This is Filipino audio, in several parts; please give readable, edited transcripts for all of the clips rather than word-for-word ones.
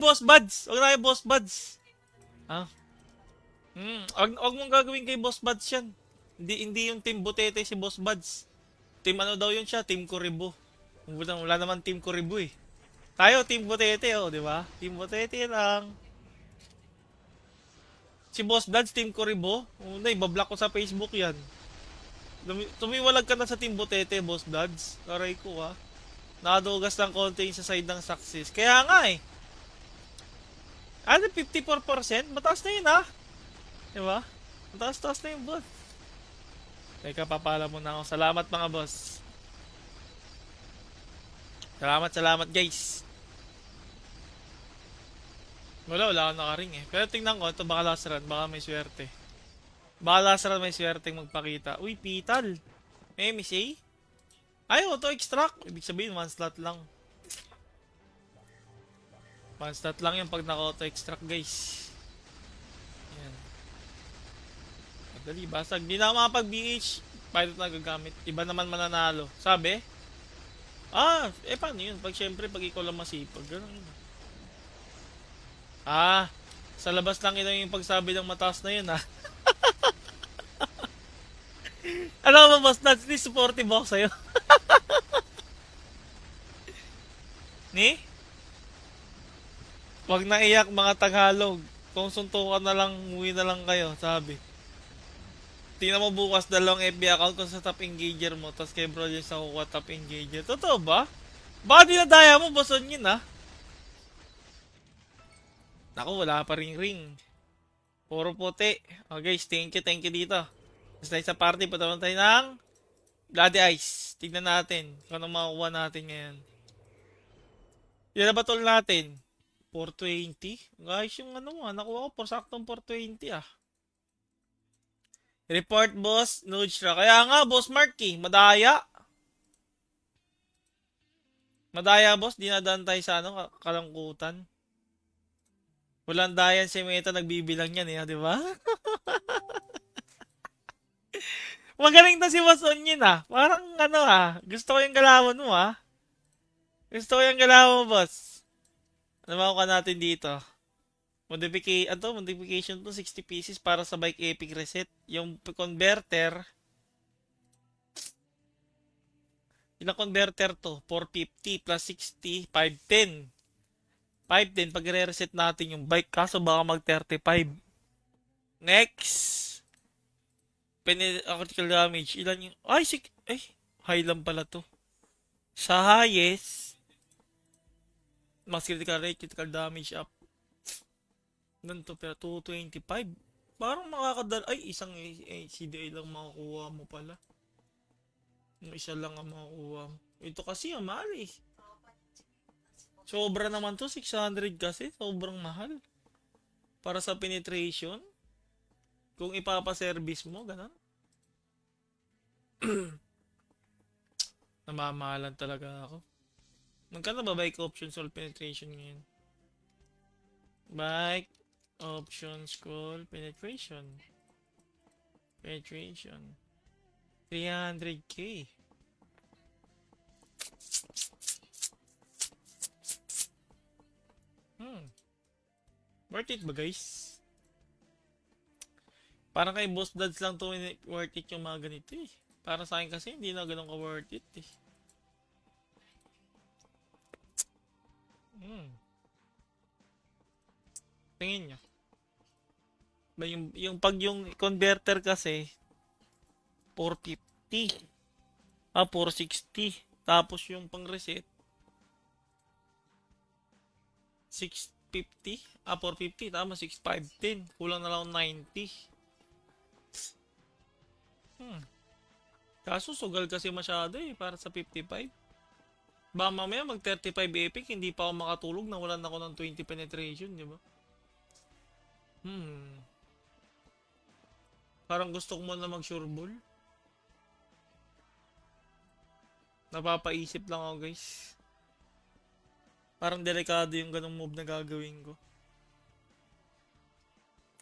Boss Buds! Huwag na kayo Boss Buds! Ha? Huwag mong gagawin kay Boss Buds yan. Hindi yung Team Butete si Boss Buds. Team ano daw yun siya? Team Kuribo. Wala naman Team Kuribo eh. Tayo, Team Butete oh, di ba? Team Butete lang. Si Boss Buds, Team Kuribo. Una, ibablock ko sa Facebook yan. Tumiwalag ka na sa Team Butete, Boss Buds. Aray ko ha. Nakadugas ng konti yung sa side ng success. Kaya nga eh. Ano, 54%? Mataas na yun ha. Diba? Mataas-taas na yung boss. Teka, papala mo na ako. Salamat mga boss. Salamat guys. Wala akong nakaring eh. Pero tingnan ko, ito baka last run, baka may swerte. Baka last run may swerte magpakita. Uy, Pital. MSA? Ay, auto-extract. Ibig sabihin, one slot lang. One slot lang yung pag naka-auto-extract guys. Yan. Madali, basag. Di na makapag-BH. Pilot na gagamit. Iba naman mananalo. Sabi? Paano yun? Siyempre, pag ikaw lang masipag. Ganun yun. Sa labas lang ito yung pagsabi ng mataas na yun, ha? Ano ba, boss? That's the supportive ako sa'yo. Ni? Wag na iyak mga Tagalog. Kung suntukan na lang, umuwi na lang kayo, sabi. Tingnan mo bukas dalawang FB account ko sa top engager mo, tapos kay bro yung sa kukuha top engager. Totoo ba? Baka dinadaya mo, boson yun, ha? Naku, wala pa ring. Puro puti. Okay, guys, thank you dito. Basta sa party, patawan tayo ng Bloody Ice. Tignan natin kung anong makukuha natin ngayon. Yan na ba tol natin? 420? Guys, yung ano mo, nakuha ko, saktong 420 ah. Report boss, Nudra. Kaya nga, boss Mark eh, madaya. Madaya boss, dinadaan tayo sa ano, kalangkutan. Walang dayan si Meta, nagbibilang yan eh, di ba? Magaling na si Boss Onion ah. Parang ano ah, gusto ko yung galawan mo ah. Gusto ko yung galawan mo, boss. Ano makuha natin dito? Modification to 60 pieces para sa bike epic reset. Yung converter, ilang converter to? 450 plus 60, 510. 510 pag re-reset natin yung bike. Kaso baka mag 35. Next. Critical damage. Ilan yung... high lang pala to. Sa highest, max critical rate, critical damage up. Ganito, pero 225. Parang makakadal... isang CDA lang makukuha mo pala. Isa lang ang makukuha mo. Ito kasi ang mahal eh. Sobra naman to, 600 kasi. Sobrang mahal. Para sa penetration. Kung ipapaservice mo, ganun. Namamahalan talaga ako. Magkano ba bike options all penetration ngayon? Bike options call penetration. 300k. Worth it ba guys? Parang kay Boss Dads lang to worth it yung mga ganito eh. Para sa akin kasi hindi na ganun ka worth it eh. Tingin nyo. Yung converter kasi 450. 460. Tapos yung pang reset 650. 450. Tama, 6510. Kulang na lang 90. Kaso sugal kasi masyado eh para sa 55. Baka mamaya mag 35 epic, hindi pa ako makatulog na wala na ako ng 20 penetration, di ba? Parang gusto ko muna mag sure ball. Napapaisip lang ako guys. Parang delikado yung ganong move na gagawin ko.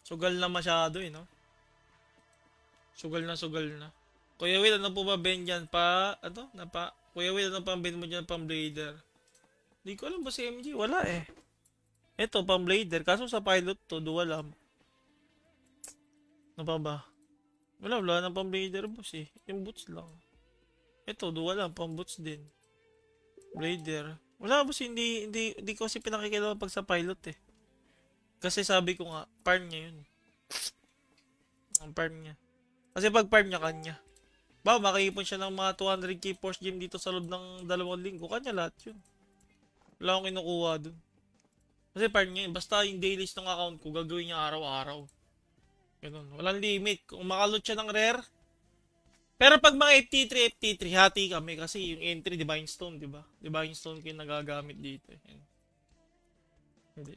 Sugal na masyado eh, no? Sugal na. Kuya Will, ano po ba ben dyan? Kuya Will, ano pa ben mo dyan pang blader? Di ko alam ba si MG? Wala eh. Ito, pang blader. Kaso sa pilot to, dual amp. Ano pa ba? Wala na pang blader boss eh. Yung boots lang. Ito, dual amp, pang boots din. Blader. Wala boss, hindi ko kasi pinakikilaman pag sa pilot eh. Kasi sabi ko nga, farm niya yun. Ang farm niya. Kasi pag farm niya, kanya. Ba, makaipon siya ng mga 200k force gem dito sa loob ng 2 linggo. Kanya lahat yun. Wala akong kinukuha dun. Kasi farm niya yun. Basta yung dailies ng account ko, gagawin niya araw-araw. Ganun. Walang limit. Kung makalot siya ng rare. Pero pag mga FT3, hati kami. Kasi yung entry, Divine Stone, di ba? Divine Stone ko yung nagagamit dito. Yan. Hindi.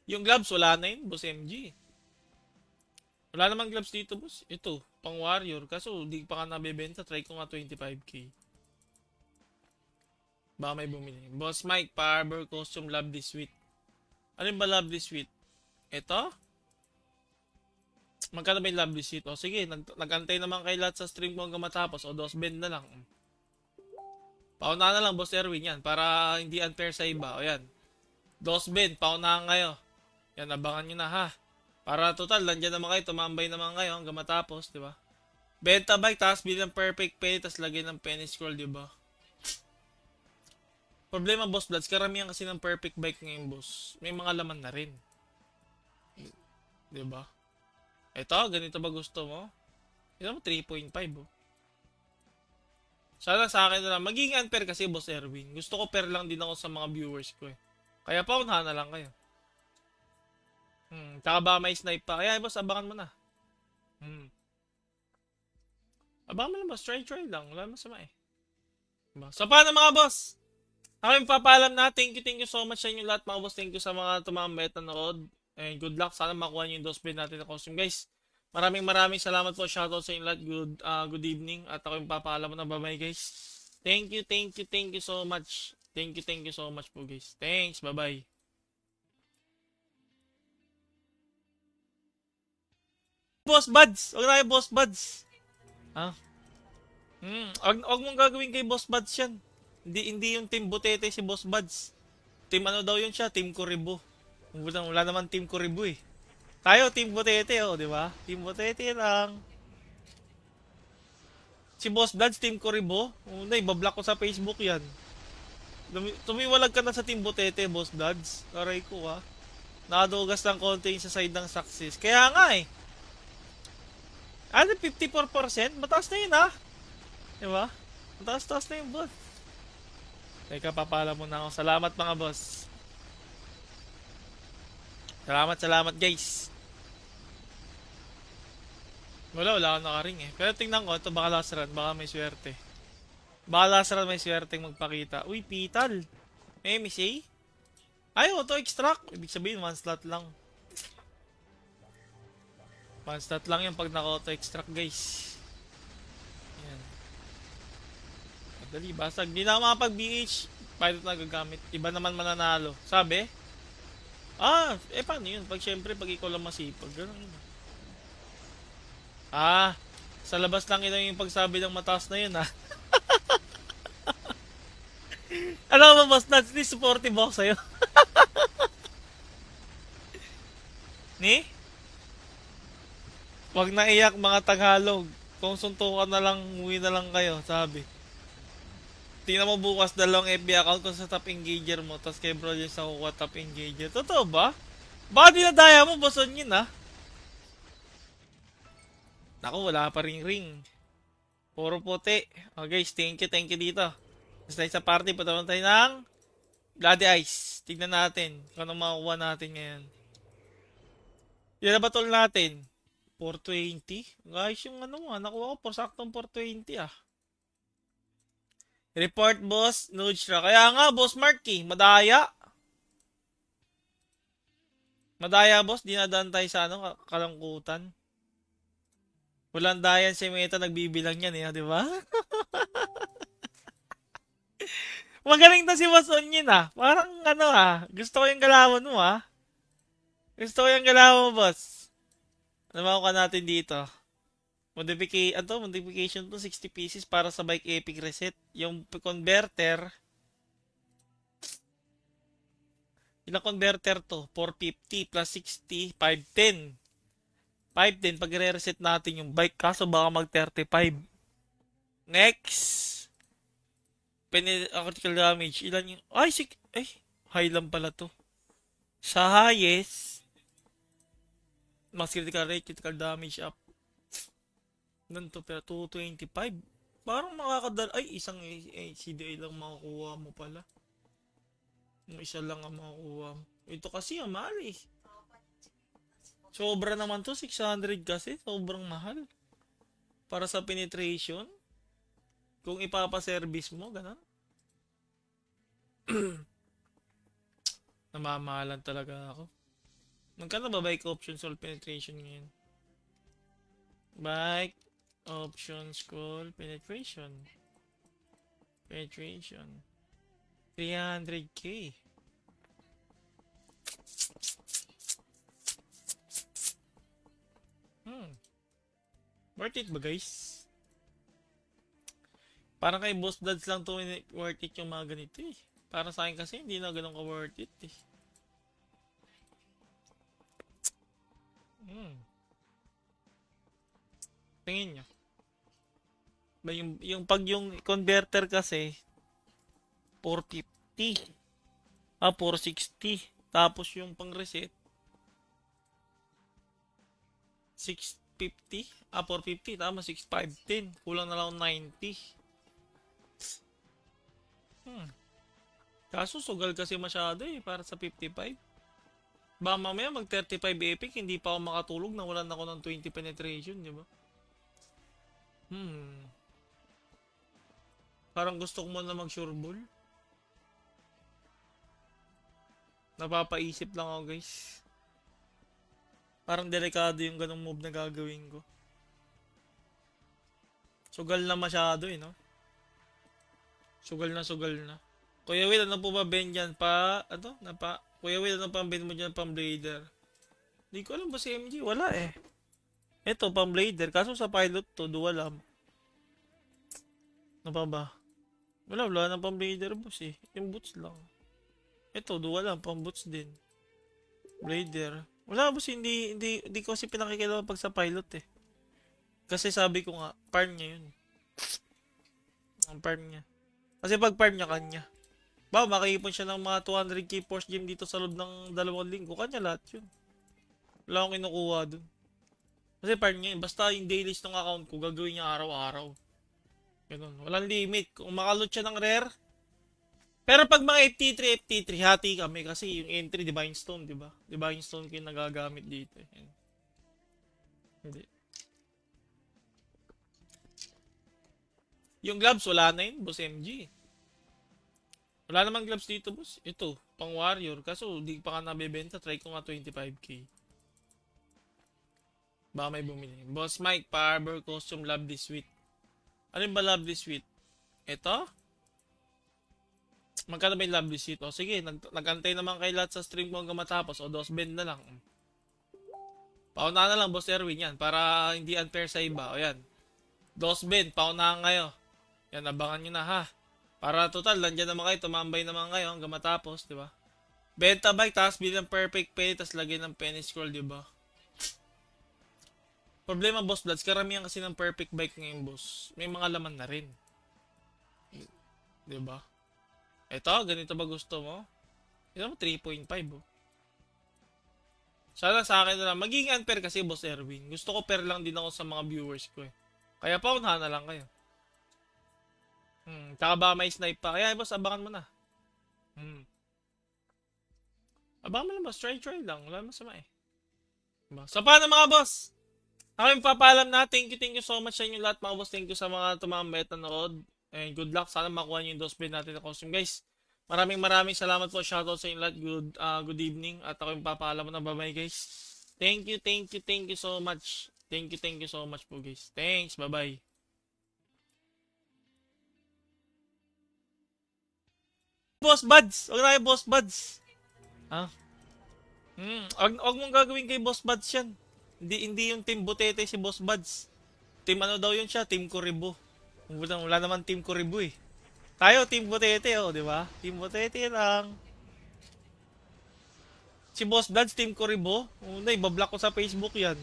Yung gloves, wala na yun, boss MG. Wala namang gloves dito, boss. Ito, pang warrior. Kaso, di pa ka nabibenta. Try ko nga 25k. Baka may bumili. Boss Mike, Power Costume Lovely Sweet. Ano ba Lovely Sweet? Ito? Magkano ba yung Lovely Sweet? O sige, nagantay naman kay lahat sa stream ko hanggang matapos. O, dos bend na lang. Pauna na lang, Boss Erwin, yan. Para hindi unfair sa iba. O, yan. Dos bend, paunahan kayo. Yan, abangan nyo na, ha. Para total, nandiyan naman kayo, tumambay naman kayo hanggang matapos, di ba? Benta bike, tapos bilang perfect penny, tapos lagay ng penny scroll, di ba? Problema, Boss Bloods, karamihan kasi ng perfect bike ngayon, boss. May mga laman na rin. Di ba? Ito, ganito ba gusto mo? Ito mo, 3.5, oh. Sana sa akin na lang. Magiging unfair kasi, Boss Erwin. Gusto ko fair lang din ako sa mga viewers ko, eh. Kaya paunahan na lang kayo. Tsaka ba may snipe pa? Kaya boss, abangan mo na. Abangan mo na boss, try lang. Wala masama eh. Diba? So paano mga boss? Ako yung papaalam na. Thank you so much sa inyo lahat mga boss. Thank you sa mga tumambay at nanood. And good luck. Sana makuha nyo yung dos bid natin na costume guys. Maraming salamat po. Shoutout sa inyo lahat. Good evening. At ako yung papaalam mo na. Bye bye guys. Thank you so much. Thank you so much po guys. Thanks. Bye bye. Boss Buds! Huwag na kayo Boss Buds. Ha? Huwag mong gagawin kay Boss Buds yan. Hindi yung Team Butete si Boss Buds. Team ano daw yun siya? Team Kuribo. Wala naman Team Kuribo eh. Tayo, Team Butete oh, di ba? Team Butete lang. Si Boss Buds, Team Kuribo. Ibablock ko sa Facebook yan. Tumiwalag ka na sa Team Butete, Boss Buds. Aray ko ha. Nakadugas ng konti sa side ng success. Kaya nga eh. 54%? Mataas na yun ha. Diba? Mataas na yun boss. Teka, papala muna ako. Salamat mga boss. Salamat guys. Wala akong nakaring eh. Pero tingnan ko, ito baka last run. Baka may swerte. Baka last run may swerte magpakita. Uy, Pital. May MSA? Ay, auto-extract. Ibig sabihin, one slot lang. One slot lang yung pag naka-auto-extract guys. Yan. Madali, basag. Hindi na ako makapag-BH. Pilot na gagamit. Iba naman mananalo. Sabi? Paano yun? Siyempre, pag ikaw lang masipag. Ganun yun. Sa labas lang yun yung pagsabi ng mataas na yun, ha? Alam mo, boss, that's the supportive ako sa'yo. Ni? Wag na iyak mga Tagalog. Kung suntukan na lang, uwi na lang kayo, sabi. Tingnan mo bukas dalawang FB account ko sa top engager mo, tapos kay bro yung sa kukuha top engager. Totoo ba? Baka dinadaya mo, boson yun ha? Naku, wala pa ring. Puro puti. Oh guys, thank you dito. Basta sa party, pataman tayo ng Bloody Ice. Tignan natin kung anong makukuha natin ngayon. Yan na ba tol natin? 420? Guys, yung nakuha ko, saktong 420 ah. Report boss, Nudra. Kaya nga, boss Mark madaya. Madaya boss, dinadaan tayo sa kalangkutan. Walang dayan si Meta, nagbibilang yan di ba? Magaling na si Boss Onion Parang gusto ko yung galawan mo Gusto ko yung galawan mo boss. Ano makuha natin dito? Modification to 60 pieces para sa bike epic reset. Yung converter Ilang converter to? 450 plus 60, 510. 510 pag re-reset natin yung bike kaso baka mag 35. Next. Critical damage. Ilan yung... Ay, ay, high lang pala to. Sa highest, max critical rate, critical damage up. Ganito, pero 225. Parang makakadal... Ay, isang CDA lang makukuha mo pala. Yung isa lang ang makukuha mo. Ito kasi ang mahal eh. Sobra naman to, 600 kasi. Sobrang mahal. Para sa penetration. Kung ipapaservice mo, ganun. Namamahalan talaga ako. Magkano ba bike options all penetration ngayon? Bike options call penetration. Penetration. 300k. Worth it ba guys? Parang kay Boss Dads lang to worth it yung mga ganito eh. Para sa akin kasi hindi na ganun ka worth it eh. Tingin nyo. Yung pag yung converter kasi 450. 460. Tapos yung pang reset 650. 450. Tama, 6510. Kulang na lang 90. Kaso sugal kasi masyado eh para sa 55. Ba mamaya mag 35 epic hindi pa ako makatulog na wala na ako ng 20 penetration, di ba? Parang gusto ko muna mag sure ball. Napapaisip lang ako guys. Parang delikado yung ganong move na gagawin ko. Sugal na masyado eh, no? Sugal na. Kuya Will, ano po ba ben dyan pa? Ano? Kuya Will, ano pa ben mo dyan pang blader? Hindi ko alam ba si MG? Wala eh. Ito, pang blader. Kaso sa pilot to, dual lamp. Ano pa ba? Wala na pang blader boss eh. Yung boots lang. Ito, dual lamp, pang boots din. Blader. Wala boss, hindi ko kasi pinakikita pag sa pilot eh. Kasi sabi ko nga, farm niya yun. Ang farm niya. Kasi pag farm niya, kanya. Ba, makaipon siya ng mga 200k force gem dito sa loob ng 2 linggo. Kanya lahat yun. Wala akong kinukuha dun. Kasi farm niya yun. Basta yung dailies ng account ko, gagawin niya araw-araw. Ganun. Walang limit. Kung makaloot siya ng rare. Pero pag mga FT3, hati kami. Kasi yung entry, Divine Stone, diba? Divine Stone ko yung nagagamit dito. Yan. Hindi. Yung gloves, wala na yun, boss MG. Wala namang gloves dito, boss. Ito, pang warrior. Kaso, di pa nga nabibenta. Try ko nga 25k. Baka may bumili. Boss Mike, Power Costume Lovely Sweet. Ano ba Lovely Sweet? Ito? Magkano ba yung Lovely Sweet? O sige, nagantay naman kayo lahat sa stream ko hanggang matapos. O, 2 bend na lang. Paunahan na lang, Boss Erwin, yan. Para hindi unfair sa iba. O yan. 2 bend, paunahan kayo. Yan, abangan nyo na ha. Para total, nandiyan naman kayo, tumambay naman kayo hanggang matapos, di ba? Benta bike, tapos bilang perfect penny, tapos lagay ng penny scroll, di ba? Problema, Boss Bloods, karamihan kasi ng perfect bike ngayon, boss. May mga laman na rin. Di ba? Eto, ganito ba gusto mo? Ito mo, 3.5, oh. Sana sa akin na lang. Magiging unfair kasi, Boss Erwin. Gusto ko fair lang din ako sa mga viewers ko, eh. Kaya paunahan na lang kayo. Tsaka ba may snipe pa? Kaya boss, abangan mo na. Abangan mo lang boss, try lang. Wala masama eh. Diba? So paano mga boss? Ako yung papaalam na. Thank you so much sa inyo lahat mga boss. Thank you sa mga tumambay at nanood. And good luck. Sana makuha nyo yung 2 bed natin na costume guys. Maraming salamat po. Shoutout sa inyo lahat. Good evening. At ako yung papaalam mo na. Bye bye guys. Thank you so much. Thank you so much po guys. Thanks. Bye bye. Boss Buds! Huwag na kayo Boss Buds! Ha? Huwag mong gagawin kay Boss Buds yan. Hindi yung Team Butete si Boss Buds. Team ano daw yun siya? Team Kuribo. Wala naman Team Kuribo eh. Tayo, Team Butete oh, di ba? Team Butete lang. Si Boss Dads, Team Koribo. Nay, bablock ko sa Facebook yan.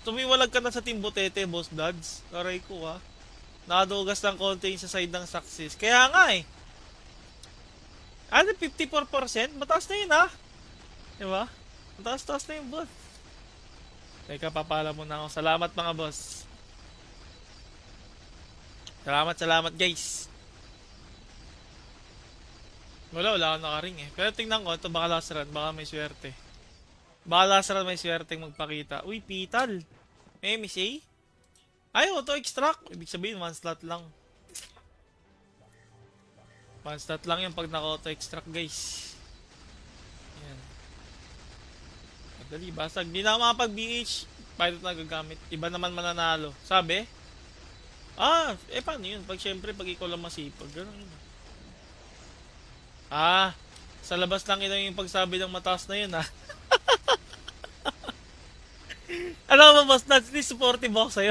Tumiwalag ka na sa Team Butete, Boss Dads. Aray ko ha. Nakadugas ng konti yung sa side ng success. Kaya nga eh. Ano, 54%? Mataas na yun ha. Diba? Mataas-taas na yung boss. Teka, papala mo na ako. Salamat mga boss. Salamat guys. Wala akong nakaring eh. Pero tingnan ko, ito baka last run, baka may swerte. Baka last run may swerte magpakita. Uy, Pital. MSA? Ay, auto-extract. Ibig sabihin, one slot lang. One slot lang yung pag naka-auto-extract, guys. Yan. Madali, basag. Di na makapag-BH. Pilot na gagamit. Iba naman mananalo. Sabi? Paano yun? Pag syempre, pag ikaw lang masipag. Ganun yun. Sa labas lang ito yung pagsabi ng mataas na yun, ha? Ano ba, boss? That's supportive ako sa'yo.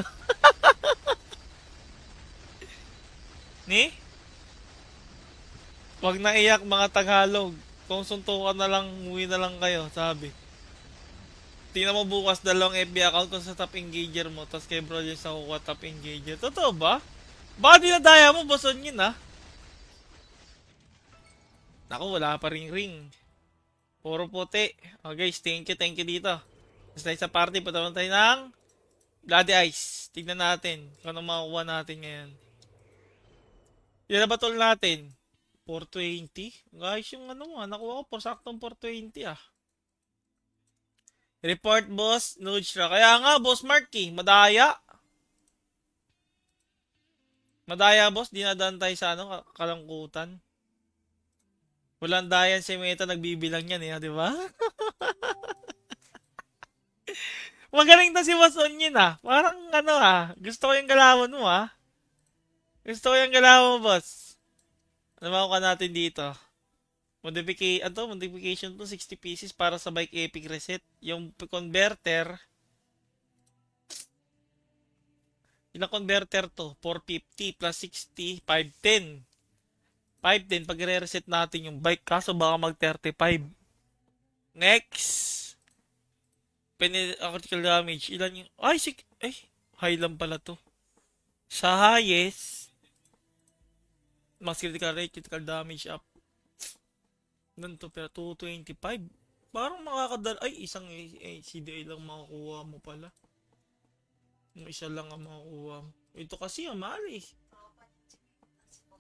Ni? Wag na iyak mga Tagalog. Kung suntukan na lang, umuwi na lang kayo, sabi. Tingnan mo bukas dalawang FB account kung sa top engager mo, tapos kay bro yung sa kukuha top engager. Totoo ba? Baka dinadaya mo, boson yun ha? Naku, wala pa ring. Puro puti. Okay guys, thank you dito. Basta sa party, patawan tayo ng Bloody Ice. Tignan natin kung anong makukuha natin ngayon. Yan na ba tol natin? 420? Guys, yung ano nakuha ko, saktong 420 ah. Report boss, Nudge. Kaya nga, boss Marky, madaya. Madaya boss, dinadaan tayo sa kalangkutan. Walang dayan si Meta, nagbibilang yan eh, di ba? Magaling na si Boss Onion ah. Parang gusto ko yung galawan mo ah. Gusto ko yung galawan mo, boss. Ano makuha natin dito? Modification to 60 pieces para sa bike epic reset. Yung converter. Ilang converter to? 450 plus 60, 510. 510 pag re-reset natin yung bike. Kaso baka mag 35. Next. Critical damage. Ilan yung... high lang pala to. Sa highest. Max critical rate, critical damage up. Ganito pero 225. Parang makakadal... isang CDA lang makukuha mo pala. Yung isa lang ang makukuha mo. Ito kasi ang mahal eh.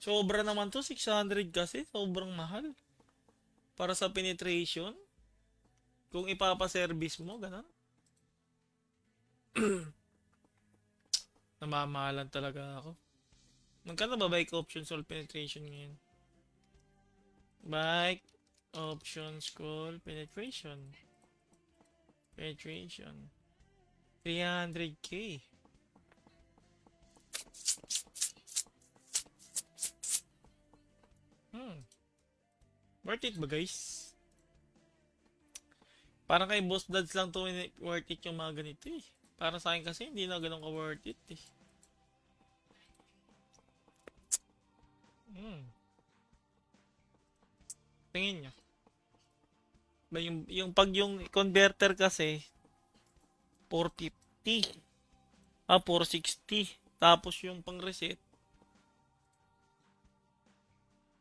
Sobra naman to, 600 kasi. Sobrang mahal. Para sa penetration. Kung ipapaservice mo, ganun. Namamahalan talaga ako. Magkano ba bike options all penetration ngayon? Bike options call penetration. 300k. Worth it ba guys? Parang kay Boss Dads lang to worth it yung mga ganito eh. Para sa akin kasi hindi na ganun ka worth it eh. Tingin nyo. Yung converter kasi 450. 460. Tapos yung pang reset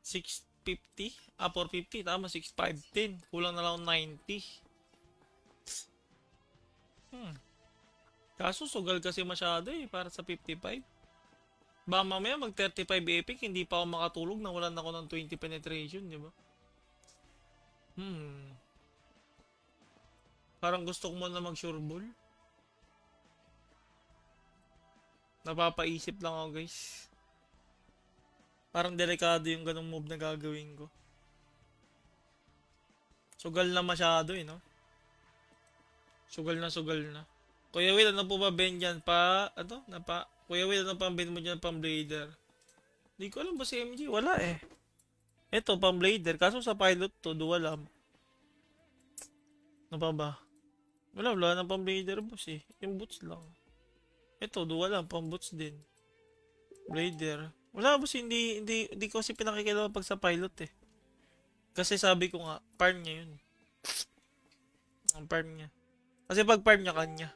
650. 450. Tama, 6510. Kulang na lang 90. Kaso sugal kasi masyado eh para sa 55. Baka mamaya mag 35 epic hindi pa ako makatulog na wala na ako ng 20 penetration, di ba? Parang gusto ko muna mag sure ball. Napapaisip lang ako guys. Parang delikado yung ganong move na gagawin ko. Sugal na masyado eh, no? Sugal na. Kuya Will, ano po ba ben dyan? Kuya Will, ano pa ben mo dyan pang blader? Di ko alam ba si MG? Wala eh. Ito, pang blader. Kaso sa pilot to, dual lamp. Ano pa ba? Wala na pang blader boss eh. Yung boots lang. Ito, dual lamp, pang boots din. Blader. Wala boss, hindi ko kasi pinakikilaman pag sa pilot eh. Kasi sabi ko nga, parn niya yun. Ang farm niya. Kasi pag farm niya, kanya.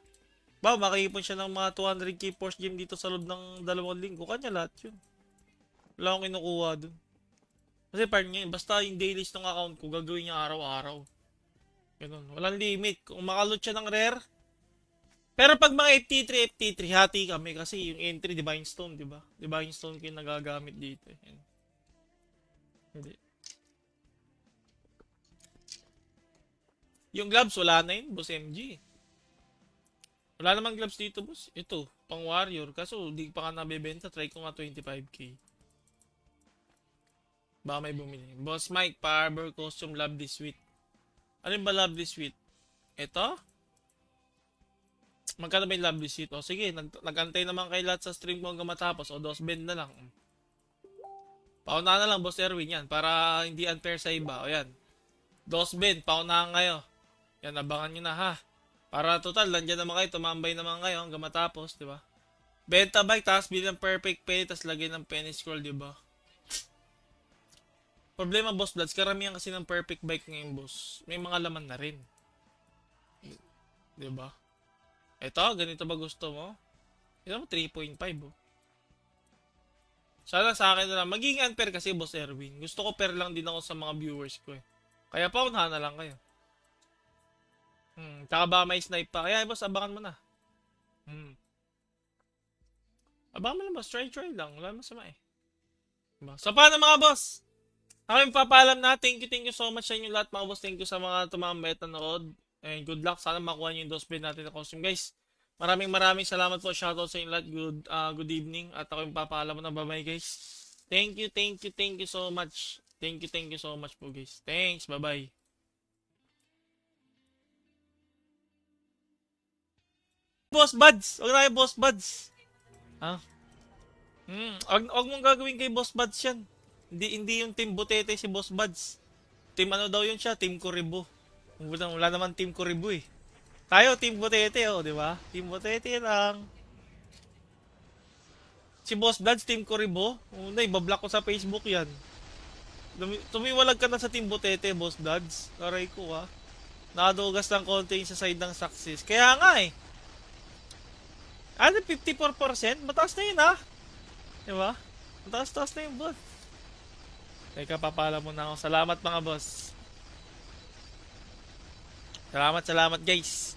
Ba, makaipon siya ng mga 200k force gem dito sa loob ng 2 linggo. Kanya lahat yun. Wala akong kinukuha dun. Kasi farm niya, basta yung dailies ng account ko, gagawin niya araw-araw. Ganun. Walang limit. Kung makalot siya ng rare. Pero pag mga FT3, hati kami kasi yung entry, Divine Stone, di ba? Divine Stone ko yung nagagamit dito. Yan. Hindi. Yung gloves, wala na yun, boss MG. Wala namang gloves dito, boss. Ito, pang warrior. Kaso, di pa ka nabibenta. Try ko nga 25k. Baka may bumili. Boss Mike, Power Costume, Lovely Sweet. Ano ba Lovely Sweet? Ito? Magkano ba yung Lovely Sweet? O sige, nagantay naman kay lahat sa stream ko hanggang matapos. O, dos bend na lang. Pauna na lang, Boss Erwin, yan. Para hindi unfair sa iba. O yan. Dos bend, paunahan kayo. Yan, abangan nyo na ha. Para total, nandiyan naman kayo, tumambay naman kayo hanggang matapos, di ba? Benta bike, tapos bilhin ng perfect pay, tapos lagyan ng penny scroll, di ba? Problema, Boss Bloods, karamihan kasi ng perfect bike ngayon, boss. May mga laman na rin. Di ba? Ito, ganito ba gusto mo? Ito mo, 3.5, oh. Sana sa akin na lang. Magiging unfair kasi, Boss Erwin. Gusto ko fair lang din ako sa mga viewers ko, eh. Kaya paunahan na lang kayo. Tsaka ba may snipe pa? Kaya boss, abangan mo na. Abangan mo na boss, try lang. Wala masama eh. Diba? So paano mga boss? Ako yung papaalam na. Thank you so much sa inyo lahat mga boss. Thank you sa mga tumambay at nanood. And good luck. Sana makuha nyo yung dos bid natin na costume guys. Maraming salamat po. Shoutout sa inyo lahat. Good evening. At ako yung papaalam mo na. Bye bye guys. Thank you so much. Thank you so much po guys. Thanks. Bye bye. Boss Buds! Huwag na kayo Boss Buds. Ha? Huwag mong gagawin kay Boss Buds yan. Hindi yung Team Butete si Boss Buds. Team ano daw yun siya? Team Kuribo. Wala naman Team Kuribo eh. Tayo, Team Butete oh, di ba? Team Butete lang. Si Boss Buds, Team Kuribo. Ibablock ko sa Facebook yan. Tumiwalag ka na sa Team Butete, Boss Buds. Aray ko ha. Nakadugas ng konti sa side ng success. Kaya nga eh. 54%? Mataas na yun ha. Diba? Mataas na yun boss. Teka, papala muna ako. Salamat mga boss. Salamat guys.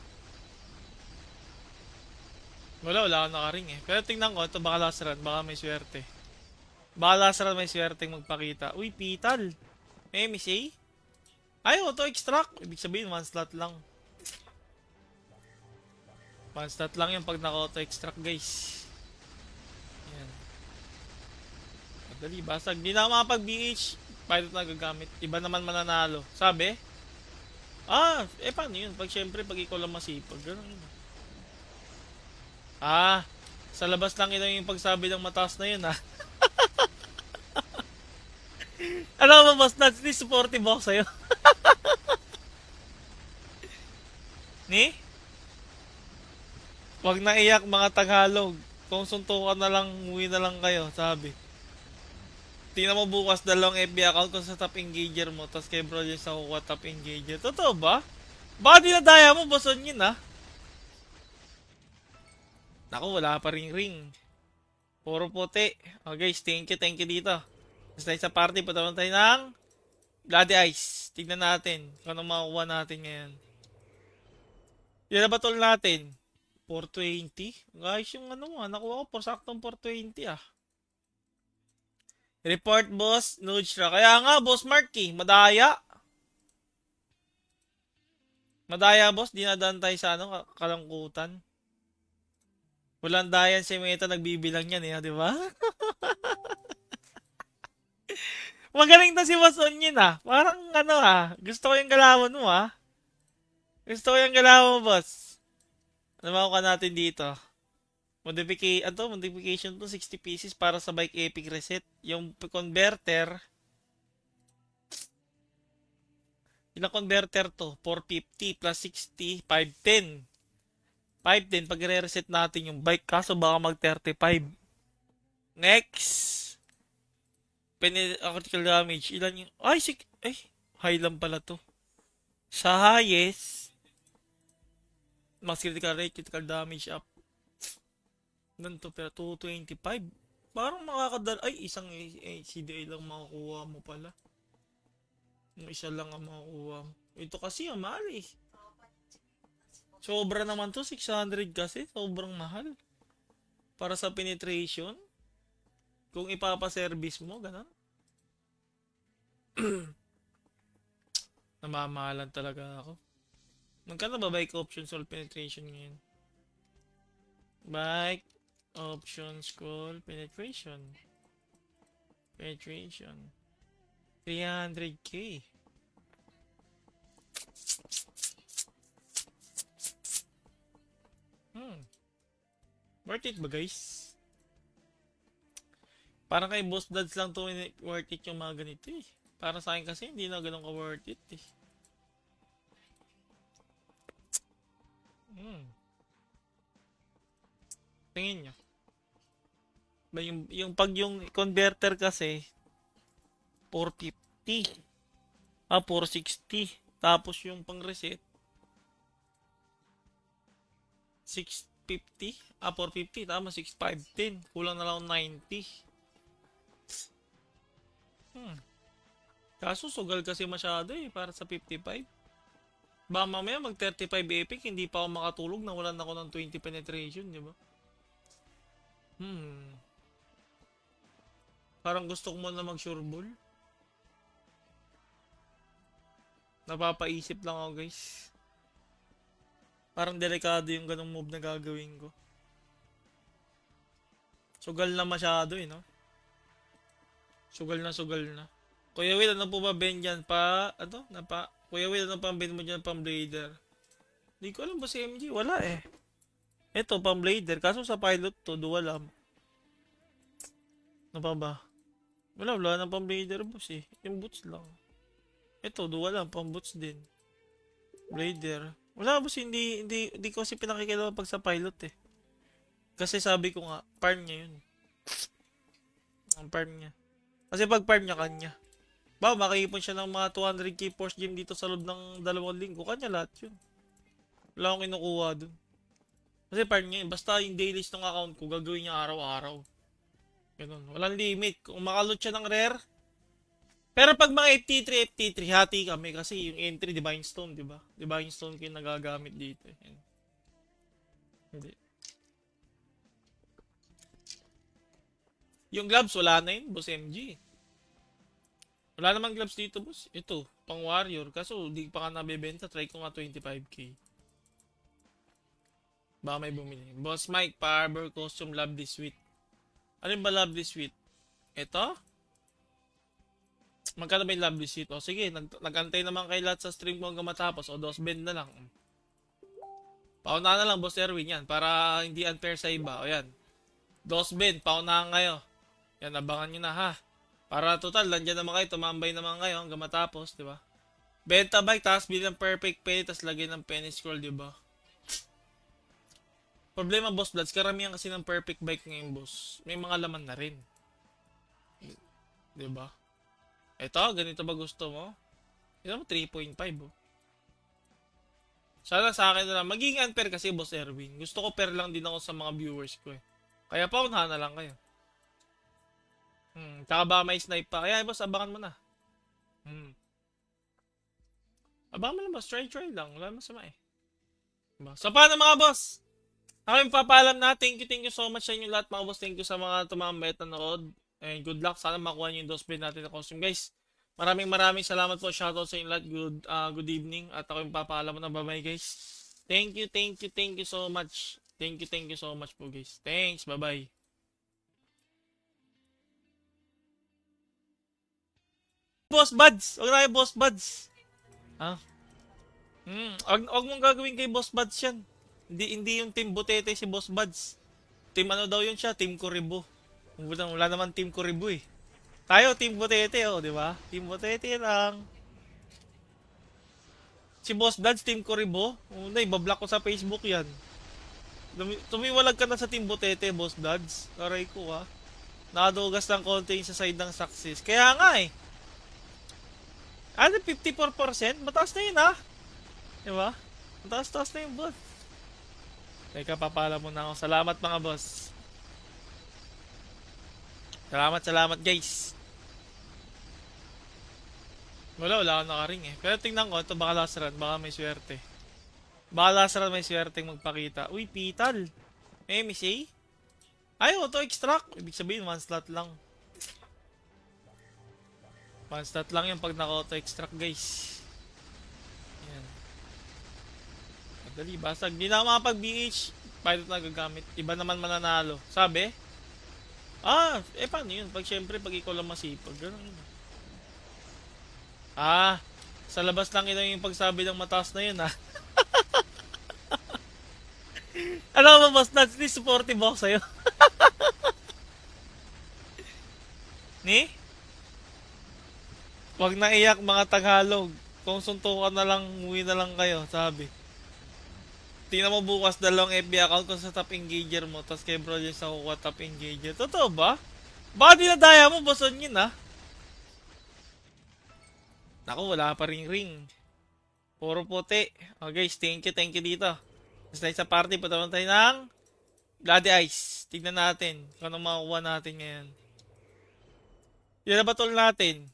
Wala akong nakaring eh. Pero tingnan ko, ito baka last run. Baka may swerte. Baka last run may swerteng magpakita. Uy, Pital. May MSA? Ay, auto-extract. Ibig sabihin, one slot lang. One stat lang yung pag naka-auto-extract guys. Yan. Madali, basag. Di na ako makapag-BH. Pilot na gagamit. Iba naman mananalo. Sabi? Paano yun? Siyempre, pag ikaw lang masipag. Ganun yun. Sa labas lang yun yung pagsabi ng mataas na yun ha. Ano ba boss? Hindi supportive ako sa'yo. Ni? Wag na iyak mga Tagalog. Kung suntukan na lang, uwi na lang kayo, sabi. Tingnan mo bukas dalawang FB account ko sa top engager mo, tapos kay bro yung sa kukuha top engager. Totoo ba? Baka dinadaya mo, boson yun ha? Naku, wala pa ring. Puro puti. Oh guys, thank you dito. Basta sa party, patawan tayo ng Bloody Ice. Tignan natin kung anong makukuha natin ngayon. Yan na ba tol natin? 420? Guys, yung nakuha ko po saktong 420 ah. Report boss, Nudra. Kaya nga, boss Mark madaya. Madaya boss, dinadaan tayo sa kalangkutan. Walang dayan si Meta, nagbibilang yan di ba? Magaling na si Boss Onion Parang gusto ko yung galawan mo Gusto ko yung galawan mo boss. Ano makuha natin dito? Modification to 60 pieces para sa bike epic reset. Yung converter. Ilang converter to? 450 plus 60, 510. 510 pag re-reset natin yung bike. Kaso baka mag 35. Next. Critical damage. Ilan yung... high lang pala to. Sa highest, max critical rate, critical damage up. Ganito, pero 225. Parang makakadal... Ay, isang CDA lang makukuha mo pala. Yung isa lang ang makukuha mo. Ito kasi ang mahal eh. Sobra naman to, 600 kasi. Sobrang mahal. Para sa penetration. Kung ipapaservice mo, ganun. Namamahalan talaga ako. Magkano ba bike options or penetration ngayon? Bike options call penetration. Penetration. 300k. Worth it ba guys? Parang kay Boss Dads lang to worth it yung mga ganito eh. Para sa akin kasi hindi na ganun ka worth it eh. Tingin nyo. Ba yung pag yung converter kasi 450. 460. Tapos yung pang reset 650. 450. Tama, 6510. Kulang na lang 90. Kaso sugal kasi masyado eh para sa 55. Ba mamaya mag 35 epic hindi pa ako makatulog na wala na ako ng 20 penetration, di ba? Parang gusto ko muna mag sure ball. Napapaisip lang ako guys. Parang delikado yung ganong move na gagawin ko. Sugal na masyado eh, no? Sugal na. Kuya Will, ano po ba ben dyan pa? Ano? Kuya Will, ano pa ben mo dyan pang blader? Hindi ko alam ba si MG? Wala eh. Ito, pang blader. Kaso sa pilot to, dual am. Ano pa ba? Wala na pang blader boss eh. Yung boots lang. Ito, dual am, pang boots din. Blader. Wala boss, hindi ko kasi pinakikita pag sa pilot eh. Kasi sabi ko nga, farm niya yun. Ang farm niya. Kasi pag farm niya, kanya. Ba, makaipon siya ng mga 200k force gem dito sa loob ng 2 linggo. Kanya lahat yun. Wala akong kinukuha dun. Kasi farm niya yun. Basta yung dailies ng account ko, gagawin niya araw-araw. Ganun. Walang limit. Kung makaloot siya ng rare. Pero pag mga FT3, hati kami. Kasi yung entry, Divine Stone, diba? Divine Stone ko yung nagagamit dito. Yan. Hindi. Yung gloves, wala na yun, boss MG. Wala namang gloves dito, boss. Ito, pang warrior. Kaso, di pa nga nabibenta. Try ko nga 25k. Baka may bumili. Boss Mike, Power Costume Lovely Sweet. Ano ba Lovely Sweet? Ito? Magkano ba yung Lovely Sweet? O sige, nagantay naman kayo lahat sa stream ko hanggang matapos. O, dos bend na lang. Paunahan na lang, Boss Erwin, yan. Para hindi unfair sa iba. O, yan. Dos bend, paunahan kayo. Yan, abangan nyo na, ha. Para total, nandiyan naman kayo, tumambay naman kayo hanggang matapos, di ba? Benta bike, tapos bilang perfect penny, tapos lagay ng penny scroll, di ba? Problema, Boss Bloods, karamihan kasi ng perfect bike ngayon, boss. May mga laman na rin. Di ba? Ito, ganito ba gusto mo? Ito mo, 3.5, oh. Sana sa akin na lang. Magiging unfair kasi, Boss Erwin. Gusto ko fair lang din ako sa mga viewers ko, eh. Kaya paunahan na lang kayo. Tsaka ba may snipe pa? Kaya boss, abangan mo na. Abangan mo lang boss, try lang. Wala masama eh. Diba? So paano mga boss? Ako yung papaalam na. Thank you so much sa inyo lahat mga boss. Thank you sa mga tumambay at nanood. And good luck. Sana makuha nyo yung 2 bid natin na costume guys. Maraming salamat po. Shoutout sa inyo lahat. Good evening. At ako yung papaalam mo na. Bye bye guys. Thank you so much. Thank you so much po guys. Thanks. Bye bye. Boss Buds! Huwag na kayo Boss Buds! Ha? Huwag mong gagawin kay Boss Buds yan. Hindi yung Team Butete si Boss Buds. Team ano daw yun siya? Team Kuribo. Wala naman Team Kuribo eh. Tayo, Team Butete oh, di ba? Team Butete lang. Si Boss Buds, Team Kuribo. Hindi, bablock ko sa Facebook yan. Tumiwalag ka na sa Team Butete, Boss Buds. Aray ko ha. Nakadugas ng konti sa side ng success. Kaya nga eh. 54%? Mataas na yun ha. Diba? Ang taas-taas na yung boss. Teka, papala muna ako. Salamat mga boss. Salamat, salamat guys. Wala akong nakaring eh. Pero tingnan ko, ito baka last run, baka may swerte. Baka last run may swerte magpakita. Uy, Pital. MSA? Ay, auto-extract. Ibig sabihin, one slot lang. One slot lang yung pag naka-auto-extract guys. Yan. Madali, basag. Di na ako makapag-BH. Pilot na gagamit. Iba naman mananalo. Sabi? Paano yun? Pag syempre, pag ikaw lang masipag. Ganun yun. Sa labas lang ito yung pagsabi ng mataas na yun Ano ba boss Nads? Ni supportive ako sa'yo. Ni? Wag na iyak mga Tagalog. Kung suntukan na lang, umuwi na lang kayo, sabi. Tingnan mo bukas dalawang FB account ko sa top engager mo, tapos kay bro yung sa kukuha top engager. Totoo ba? Baka dinadaya mo, boss on yun Naku, wala pa ring. Puro puti. Okay guys, thank you dito. Basta sa party, patawan tayo ng Bloody Ice. Tignan natin kung anong makukuha natin ngayon. Yan na ba tol natin?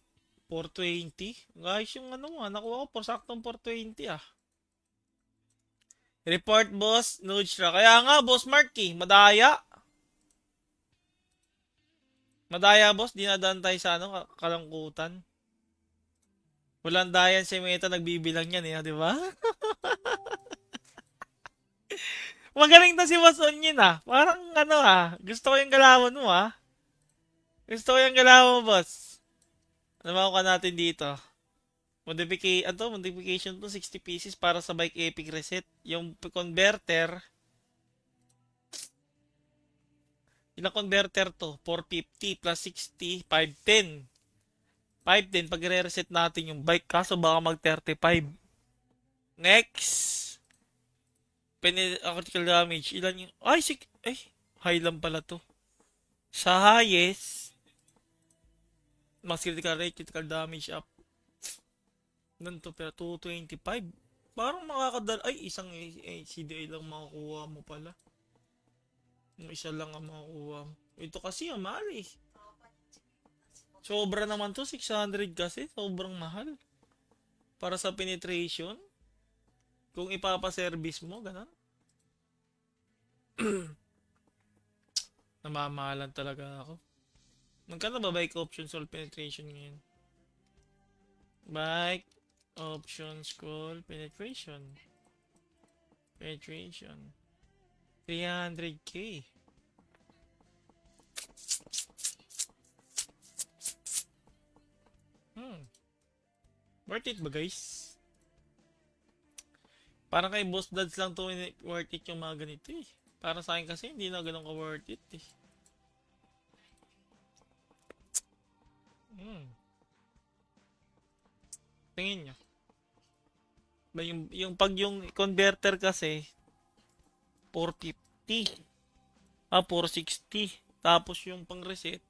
420? Guys, yung nakuha ko po saktong 420 Report boss, Nudra. Kaya nga, boss Mark madaya. Madaya boss, dinadaan tayo sa kalangkutan. Walang dayan si Meta, nagbibilang yan di ba? Magaling na si Boss Onion Parang gusto ko yung galawan mo Gusto ko yung galawan mo, boss. Ano makuha natin dito? Modification to 60 pieces para sa bike epic reset. Yung converter. Ilang converter to? 450 plus 60, 510. 510 pag re-reset natin yung bike. Kaso baka mag 35. Next. Critical damage. Ilan yung... high lang pala to. Sa highest, max critical damage up. Ganito pero 225. Parang isang CDI lang makukuha mo pala. Yung isa lang ang makukuha mo. Ito kasi mahal Sobra naman to, 600 kasi. Sobrang mahal. Para sa penetration. Kung ipapaservice mo, ganun. Namamahalan talaga ako. Magkano ba bike options all penetration ngayon? Bike options call penetration. 300k. Worth it ba guys? Parang kay Boss Dads lang to worth it yung mga ganito Para sa akin kasi hindi na ganun ka worth it Tingin nyo. Yung converter kasi 450. 460. Tapos yung pang reset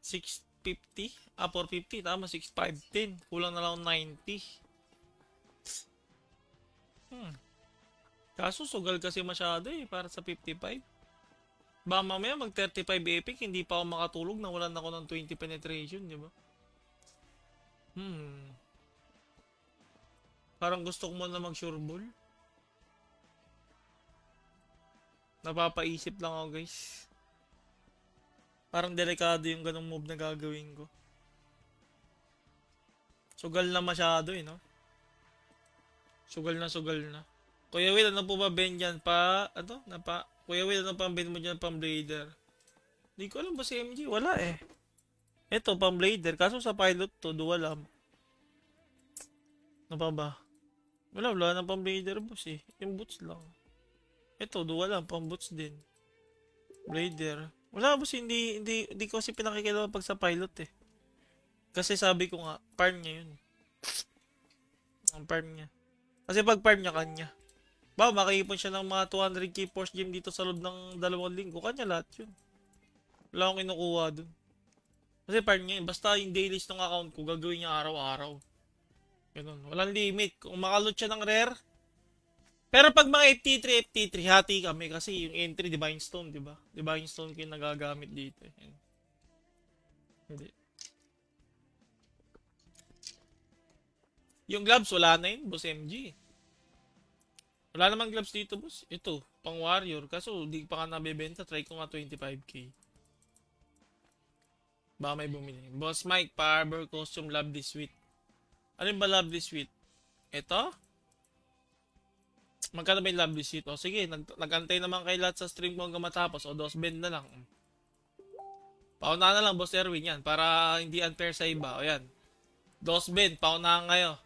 650. 450. Tama, 6510. Kulang na lang 90. Kaso sugal kasi masyado para sa 55. Ba mamaya mag 35 epic, hindi pa ako makatulog na wala na ako ng 20 penetration, di ba? Parang gusto ko muna mag sure ball. Napapaisip lang ako guys. Parang delikado yung ganong move na gagawin ko. Sugal na masyado no? Sugal na. Kuya Will, ano po ba ben dyan? Kuya Will, ano pa ben mo dyan pang blader? Di ko alam ba si MG? Wala Ito, pang blader. Kaso sa pilot to, dual lamp. Ano pa ba? Wala na pang blader boss Yung boots lang. Ito, dual lamp, pang boots din. Blader. Wala boss, hindi ko kasi pinakikilaman pag sa pilot Kasi sabi ko nga, farm niya yun. Ang farm niya. Kasi pag farm niya, kanya. Makaipon siya ng mga 200k force gem dito sa loob ng 2 linggo. Kanya lahat yun. Wala akong kinukuha dun. Kasi farm niya yun. Basta yung dailies ng account ko, gagawin niya araw-araw. Ganun. Walang limit. Kung makalot siya ng rare. Pero pag mga FT3, hati kami kasi yung entry, Divine Stone, di ba? Divine Stone ko yung nagagamit dito. Yan. Hindi. Yung gloves, wala na yun, boss MG. Wala namang gloves dito, boss. Ito, pang warrior. Kaso, di pa ka nabibenta. Try ko nga 25k. Baka may bumili. Boss Mike, Power Costume, Lovely Sweet. Ano ba Lovely Sweet? Ito? Magkano ba yung Lovely Sweet? O sige, nagantay naman kay lahat sa stream ko hanggang matapos. O, dos bend na lang. Pauna na lang, Boss Erwin, yan. Para hindi unfair sa iba. O yan. Dos bend, paunahan kayo.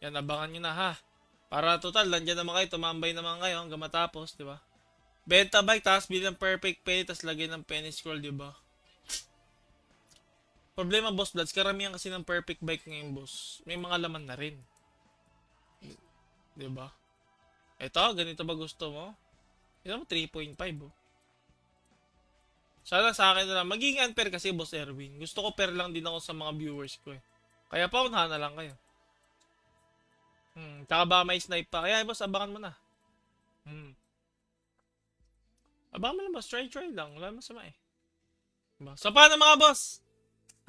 Yan, abangan nyo na ha. Para total, nandiyan naman kayo, tumambay naman kayo hanggang matapos, di ba? Benta bike, tapos bilang perfect pay, tapos lagyan ng penny scroll, di ba? Problema, Boss Bloods, karamihan kasi ng perfect bike ngayon, boss. May mga laman na rin. Di ba? Ito, ganito ba gusto mo? Ito mo, 3.5, oh. Sana sa akin na lang. Magiging unfair kasi, Boss Erwin. Gusto ko fair lang din ako sa mga viewers ko, eh. Kaya paunahan na lang kayo. Tsaka baka may snipe pa. Kaya, boss, abangan mo na. Abangan mo na, boss. Try lang. Wala masama, eh. Diba? So, paano mga boss?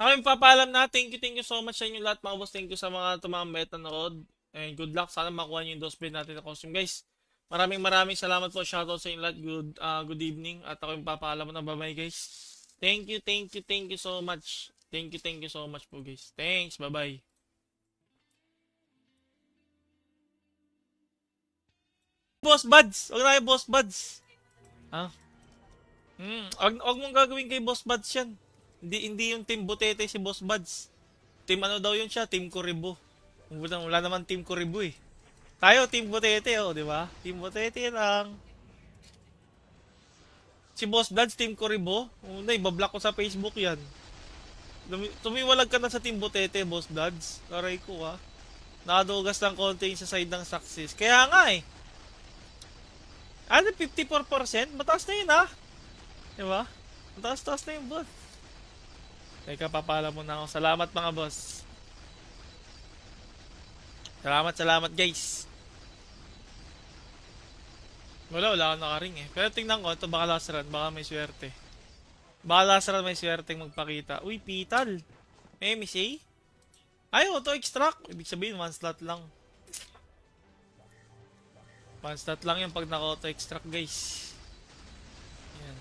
Ako yung papaalam na. Thank you so much sa inyo lahat, mga boss. Thank you sa mga tumambay at nanood. And good luck. Sana makuha nyo yung dos bid natin na costume, guys. Maraming salamat po. Shoutout sa inyo lahat. Good evening. At ako yung papaalam mo na. Bye-bye, guys. Thank you so much. Thank you so much po, guys. Thanks. Bye-bye. Boss Buds. Huwag na kayo, Boss Buds. Ha? Huwag mong gagawin kay Boss Buds yan. Hindi yung Team Butete si Boss Buds. Team ano daw yun siya? Team Kuribo. Wala naman Team Kuribo eh. Tayo, Team Butete, oh, di ba? Team Butete lang. Si Boss Buds, Team Kuribo. Ibablock ko sa Facebook yan. Tumiwalag ka na sa Team Butete, Boss Buds. Aray ko ha. Nakadugas ng konti sa side ng success. Kaya nga eh. 54%? Mataas na yun ha. Diba? Mataas na yun, boss. Teka, papala mo na ako. Salamat mga boss. Salamat guys. Wala akong nakaring eh. Pero tingnan ko, ito baka last run, baka may swerte. Baka last run may swerteng magpakita. Uy, Pital. May MSA? Ay, auto-extract. Ibig sabihin, one slot lang. One slot lang yung pag naka-auto-extract, guys. Yan.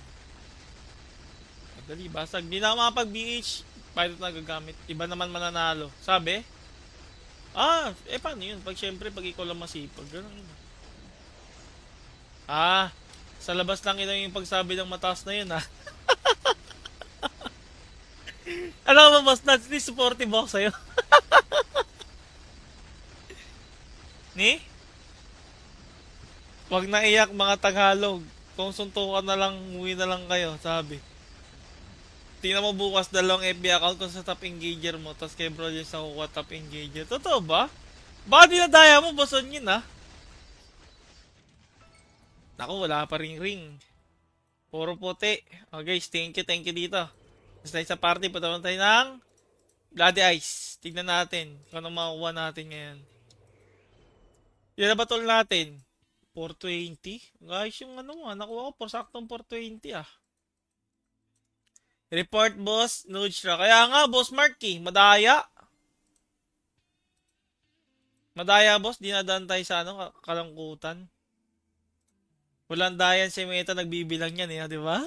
Madali, basag. Di na ako makapag-BH. Pilot na gagamit. Iba naman mananalo. Sabi? Paano yun? Siyempre, pag ikaw lang masipag. Ganun yun. Sa labas lang yun yung pagsabi ng mataas na yun, ha? Alam mo, boss, hindi supportive ako sa'yo. Ni? Wag na iyak mga Tagalog. Kung suntukan na lang, umuwi na lang kayo, sabi. Tingnan mo bukas dalawang FB account ko sa top engager mo, tapos kay bro yung sa kukuha top engager. Totoo ba? Baka dinadaya mo, boson yun ha? Naku, wala pa ring. Puro puti. Oh guys, thank you dito. Basta sa party, pataman tayo ng Bloody Ice. Tignan natin kung anong makukuha natin ngayon. Yan na ba tol natin? 420? Guys, yung ano nga, nakuha ko por saktong 420 ah. Report boss, Nudra. Kaya nga, boss Marky, madaya. Madaya boss, dinadaan tayo sa ano, kalangkutan. Walang dayan si Meta, nagbibilang yan eh, di ba?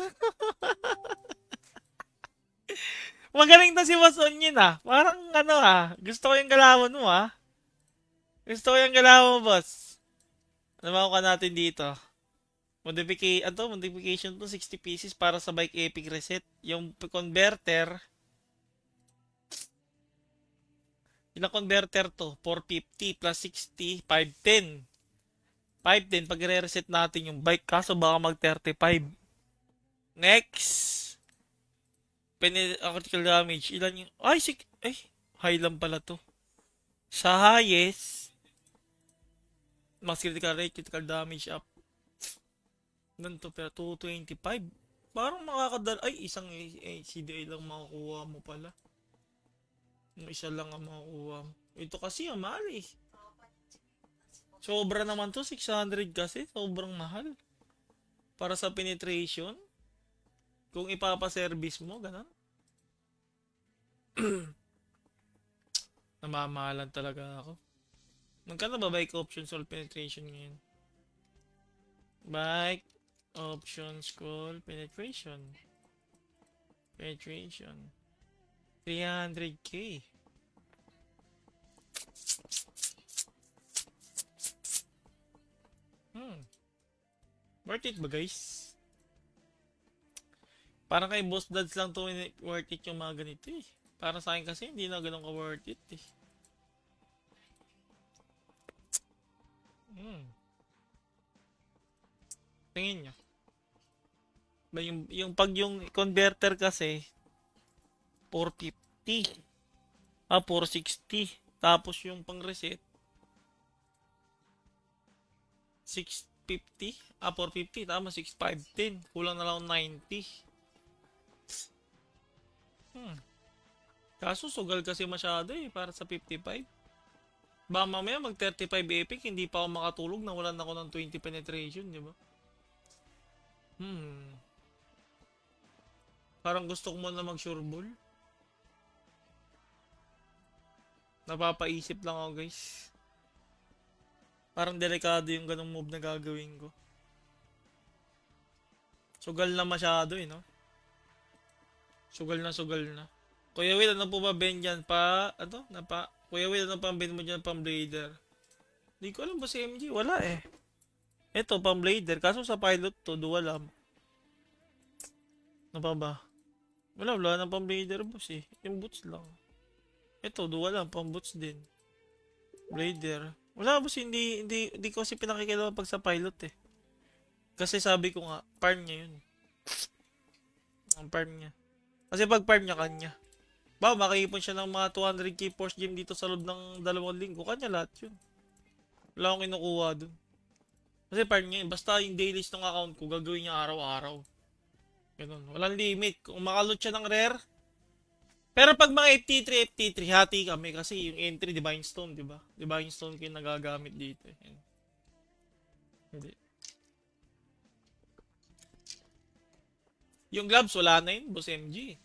Magaling na si Boss Onion ah. Parang ano ah, gusto ko yung galawan mo ah. Gusto ko yung galawan mo, boss. Ano makuha natin dito? Modification to 60 pieces para sa bike epic reset. Yung converter. Ilang converter to? 450 plus 60, 510. 510 pag re-reset natin yung bike. Kaso baka mag 35. Next. Critical damage. Ilan yung... high lang pala to. Sa highest. Max critical rate, critical damage up. Ganito pero 225. Parang makakadal. Isang CDA lang makukuha mo pala. Yung isa lang ang makukuha mo. Ito kasi ang mahal eh. Sobra naman to, 600 kasi. Sobrang mahal. Para sa penetration. Kung ipapaservice mo, ganun. Namamahalan talaga ako. Magkano ba bike options or penetration ngayon? Bike options call penetration. Penetration. 300k. Worth it ba guys? Parang kay Boss Dads lang to worth it yung mga ganito eh. Para sa akin kasi hindi na ganun ka worth it eh. Tingin nyo. Pag yung converter kasi 450. 460. Tapos yung pang reset 650. 450. Tama, 6510. Kulang na lang 90. Kaso sugal kasi masyado eh para sa 55. Ba mamaya mag 35 epic hindi pa ako makatulog na wala na ako ng 20 penetration, di ba? Parang gusto ko muna mag sure ball. Napapaisip lang ako guys. Parang delikado yung ganong move na gagawin ko. Sugal na masyado eh, no? Sugal na. Kuya Will, ano po ba ben dyan? Kuya Will, ano pa ben mo dyan pang blader? Di ko alam ba si MG? Wala eh. Ito, pang blader. Kaso sa pilot to, dual lamp. Ano pa ba? Wala na pang blader boss eh. Yung boots lang. Ito, dual lamp, pang boots din. Blader. Wala boss, hindi ko kasi pinakikilaman pag sa pilot eh. Kasi sabi ko nga, farm niya yun. Ang farm niya. Kasi pag farm niya, kanya. Makaipon siya ng mga 200k force gem dito sa loob ng 2 linggo. Kanya lahat yun. Wala akong kinukuha dun. Kasi farm niya yun. Basta yung dailies ng account ko, gagawin niya araw-araw. Ganun. Walang limit. Kung makaloot siya ng rare. Pero pag mga FT3, hati kami. Kasi yung entry, Divine Stone, diba? Divine Stone ko yung nagagamit dito. Yan. Hindi. Yung gloves, wala na yun, boss MG.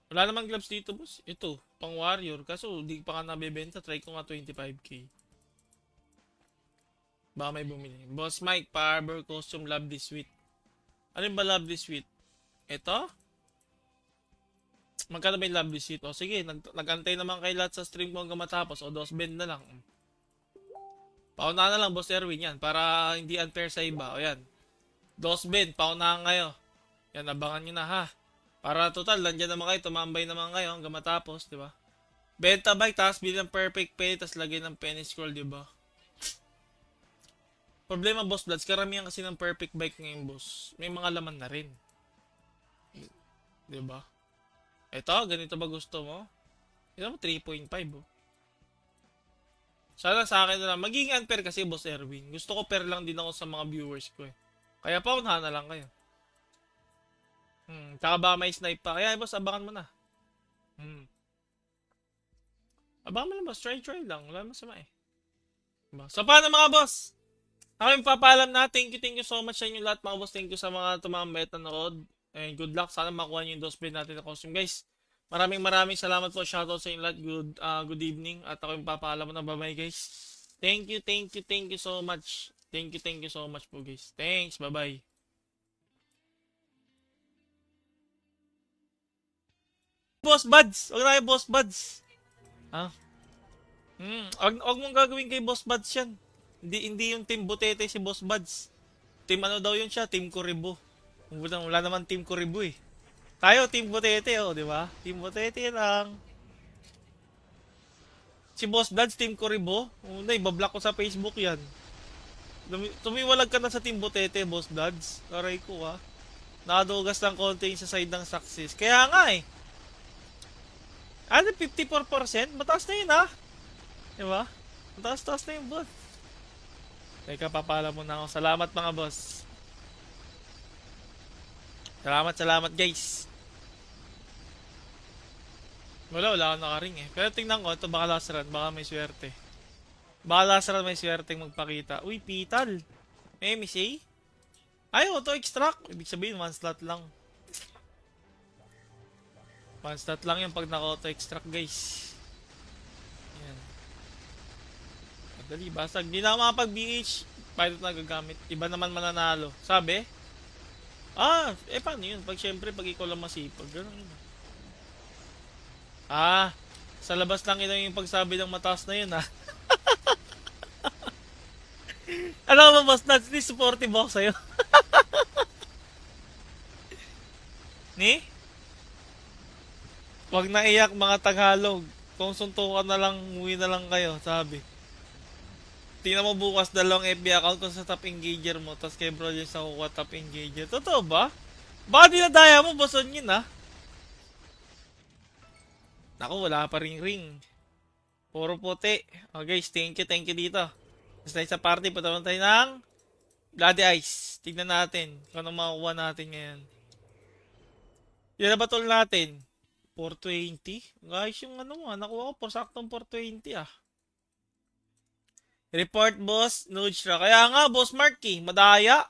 Wala namang gloves dito, boss. Ito, pang warrior. Kaso, di pa ka nabibenta. Try ko nga 25k. Baka may bumili. Boss Mike, Power Costume Lovely Sweet. Ano ba Lovely Sweet? Ito? Magkano ba yung Lovely Sweet? O sige, nagantay naman kayo lahat sa stream ko hanggang matapos. O, dos bend na lang. Paunahan na lang, Boss Erwin, yan. Para hindi unfair sa iba. O yan. Dos bend, paunahan kayo. Yan, abangan nyo na ha. Para total, nandiyan naman kayo, tumambay naman kayo hanggang matapos, di ba? Benta bike, tapos bilang perfect penny, tapos lagay ng penny scroll, di ba? Problema, Boss Bloods, karamihan kasi ng perfect bike ngayon, boss. May mga laman na rin. Di ba? Ito, ganito ba gusto mo? Ito mo, 3.5, oh. Sana sa akin na lang. Magiging unfair kasi, Boss Erwin. Gusto ko fair lang din ako sa mga viewers ko, eh. Kaya paunahan na lang kayo. Tsaka ba may snipe pa? Kaya boss, abangan mo na. Abangan mo lang boss, try lang. Wala masama eh. Diba? So paano mga boss? Ako yung papaalam na. Thank you so much sa inyo lahat mga boss. Thank you sa mga tumambay at nanood. And good luck. Sana makuha nyo yung dos blade natin na costume guys. Maraming salamat po. Shoutout sa inyo lahat. Good evening. At ako yung papaalam mo na. Bye bye guys. Thank you so much. Thank you so much po guys. Thanks. Bye bye. Boss Buds! Huwag na kayo Boss Buds! Ha? Huwag mong gagawin kay Boss Buds yan. Hindi yung Team Butete si Boss Buds. Team ano daw yun siya? Team Kuribo. Wala naman Team Kuribo eh. Tayo, Team Butete oh, di ba? Team Butete lang. Si Boss Buds, Team Kuribo. Ibablock ko sa Facebook yan. Tumiwalag ka na sa Team Butete, Boss Buds. Aray ko ha. Nakadugas ng konti sa side ng success. Kaya nga eh. 54%? Mataas na yun ha. Diba? Mataas na yung boss. Teka, papala mo na ako. Salamat mga boss. Salamat guys. Wala akong nakaring eh. Pero tingnan ko, ito baka last run, baka may swerte. Baka last run may swerte magpakita. Uy, Pital. MSA? Ay, auto extract. Ibig sabihin, one slot lang. One slot lang yung pag naka-auto extract, guys. Yan. Madali, basag. Di na ako makapag-BH. Pilot na gagamit. Iba naman mananalo. Sabi? Paano yun? Pag syempre, pag ikaw lang masipag. Ganun yun. Sa labas lang ito yung pagsabi ng mataas na yun, ha? Ano ka ba, boss? That's the supportive ako sa'yo. Ni? Wag na iyak mga Tagalog. Kung suntukan na lang, umuwi na lang kayo, sabi. Tingnan mo bukas dalawang FB account ko sa top engager mo, tapos kay bro yung sa kukuha top engager. Totoo ba? Baka dinadaya mo, boss on yun, ha? Naku, wala pa ring. Puro puti. Okay, guys, thank you dito. Basta sa party, patawan tayo ng Bloody Ice. Tignan natin kung ano makukuha natin ngayon. Yan na ba tol natin? 420? Guys, yung ano mo, nakuha ko por saktong 420 ah. Report boss, Nudra. Kaya nga, boss Mark madaya.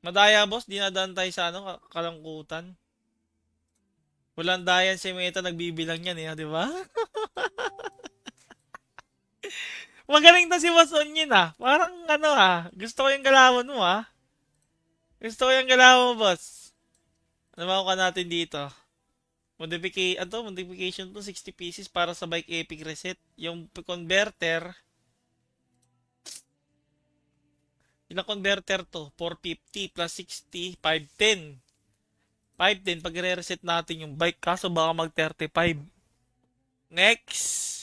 Madaya boss, dinadaan tayo sa ano, kalangkutan. Walang dayan si Meta, nagbibilang yan eh, di ba? Magaling na si Boss Onion ah. Parang ano ah, gusto ko yung galawan mo ah. Gusto ko yung galawan mo, boss. Ano makuha natin dito? Modification to 60 pieces para sa bike epic reset. Yung converter. Ilang converter to? 450 plus 60, 510. 510 pag re-reset natin yung bike. Kaso baka mag 35. Next.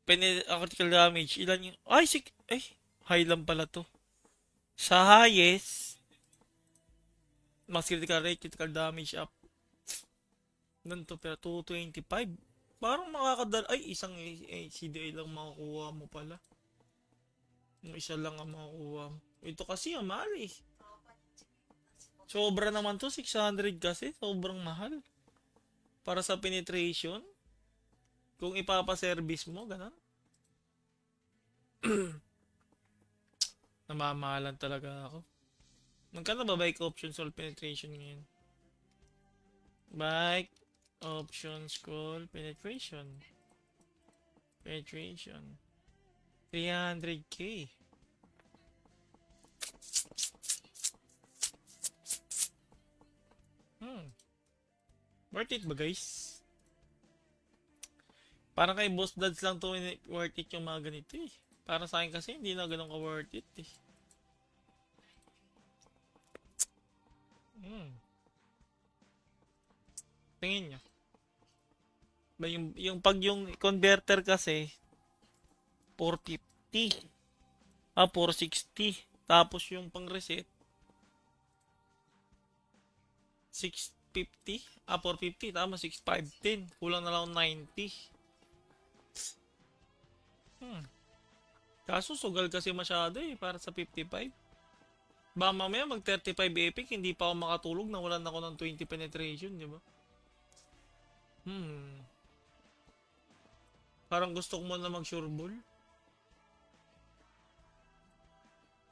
Critical damage. Ilan yung... high lang pala to. Sa highest, max critical rate, critical damage up. Ganito, pero 225. Parang isang CDA lang makukuha mo pala. Yung isa lang ang makukuha mo. Ito kasi ang mahal eh. Sobra naman to, 600 kasi. Sobrang mahal. Para sa penetration. Kung ipapaservice mo, ganun. Namamahalan talaga ako. Magkano ba bike options all penetration ngayon? Bike options call penetration. 300k. Worth it ba guys? Parang kay Boss Dads lang to worth it yung mga ganito eh. Para sa akin kasi hindi na ganun ka worth it eh. Tingin nyo. Yung converter kasi 450. 460. Tapos yung pang reset 650. 450. Tama, 6510. Kulang na lang 90. Kaso sugal kasi masyado eh para sa 55. Ba mamaya mag 35 epic hindi pa ako makatulog na wala na ako ng 20 penetration, di ba? Parang gusto ko muna mag sure ball.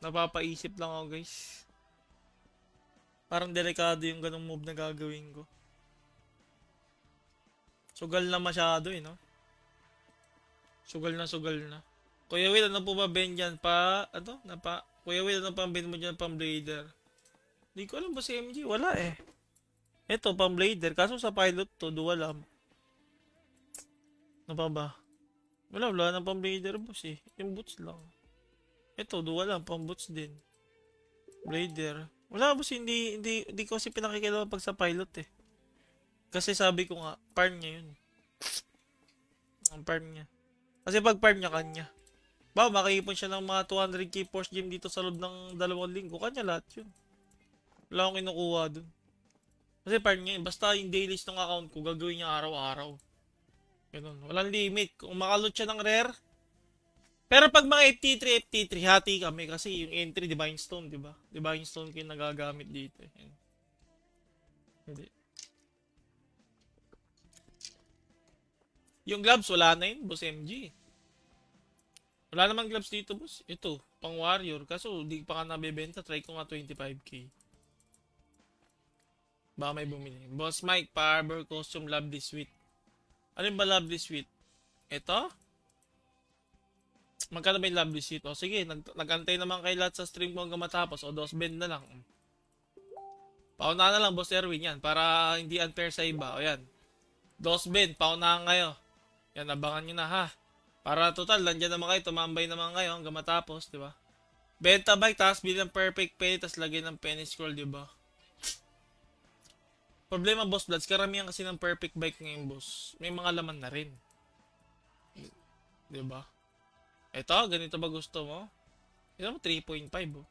Napapaisip lang ako guys. Parang delikado yung ganong move na gagawin ko. Sugal na masyado eh, no? Sugal na. Kuya Will, ano po ba ben dyan? Kuya Will, ano pa ben mo dyan pang blader? Di ko alam ba si MG? Wala eh. Ito, pang blader. Kaso sa pilot to, dual lamp. Ano pa ba? Wala na pang blader boss eh. Yung boots lang. Ito, dual lamp, pang boots din. Blader. Wala boss, hindi ko kasi pinakikilala pag sa pilot eh. Kasi sabi ko nga, farm niya yun. Ang farm niya. Kasi pag farm niya, kanya. Makaipon siya ng mga 200k force gem dito sa loob ng 2 linggo. Kanya lahat yun. Wala akong kinukuha dun. Kasi farm niya, basta yung dailies ng account ko, gagawin niya araw-araw. Ganun. Walang limit. Kung makalot siya ng rare. Pero pag mga FT3, hati kami. Kasi yung entry, Divine Stone, diba? Divine Stone ko yung nagagamit dito. Yan. Hindi. Yung gloves, wala na yun, boss MG. Wala namang gloves dito, boss. Ito, pang warrior. Kaso, di pa ka nabibenta. Try ko nga 25k. Baka may bumili. Boss Mike, Power Costume Lovely Sweet. Ano yung ba Lovely Sweet? Ito? Magkano ba yung Lovely Sweet? O sige, nagantay naman kay lahat sa stream ko hanggang matapos. O, dos bend na lang. Pauna na lang, Boss Erwin, yan. Para hindi unfair sa iba. O yan. Dos bend, paunahan kayo. Yan, abangan nyo na ha. Para total, nandiyan naman kayo. Tumambay naman kayo hanggang matapos, di ba? Benta bike, tapos bilang perfect pay, tapos lagyan ng penny scroll, di ba? Problema, Boss Bloods, karamihan kasi ng perfect bike ngayon, boss. May mga laman na rin. Di ba? Ito, ganito ba gusto mo? Ito mo, 3.5, oh.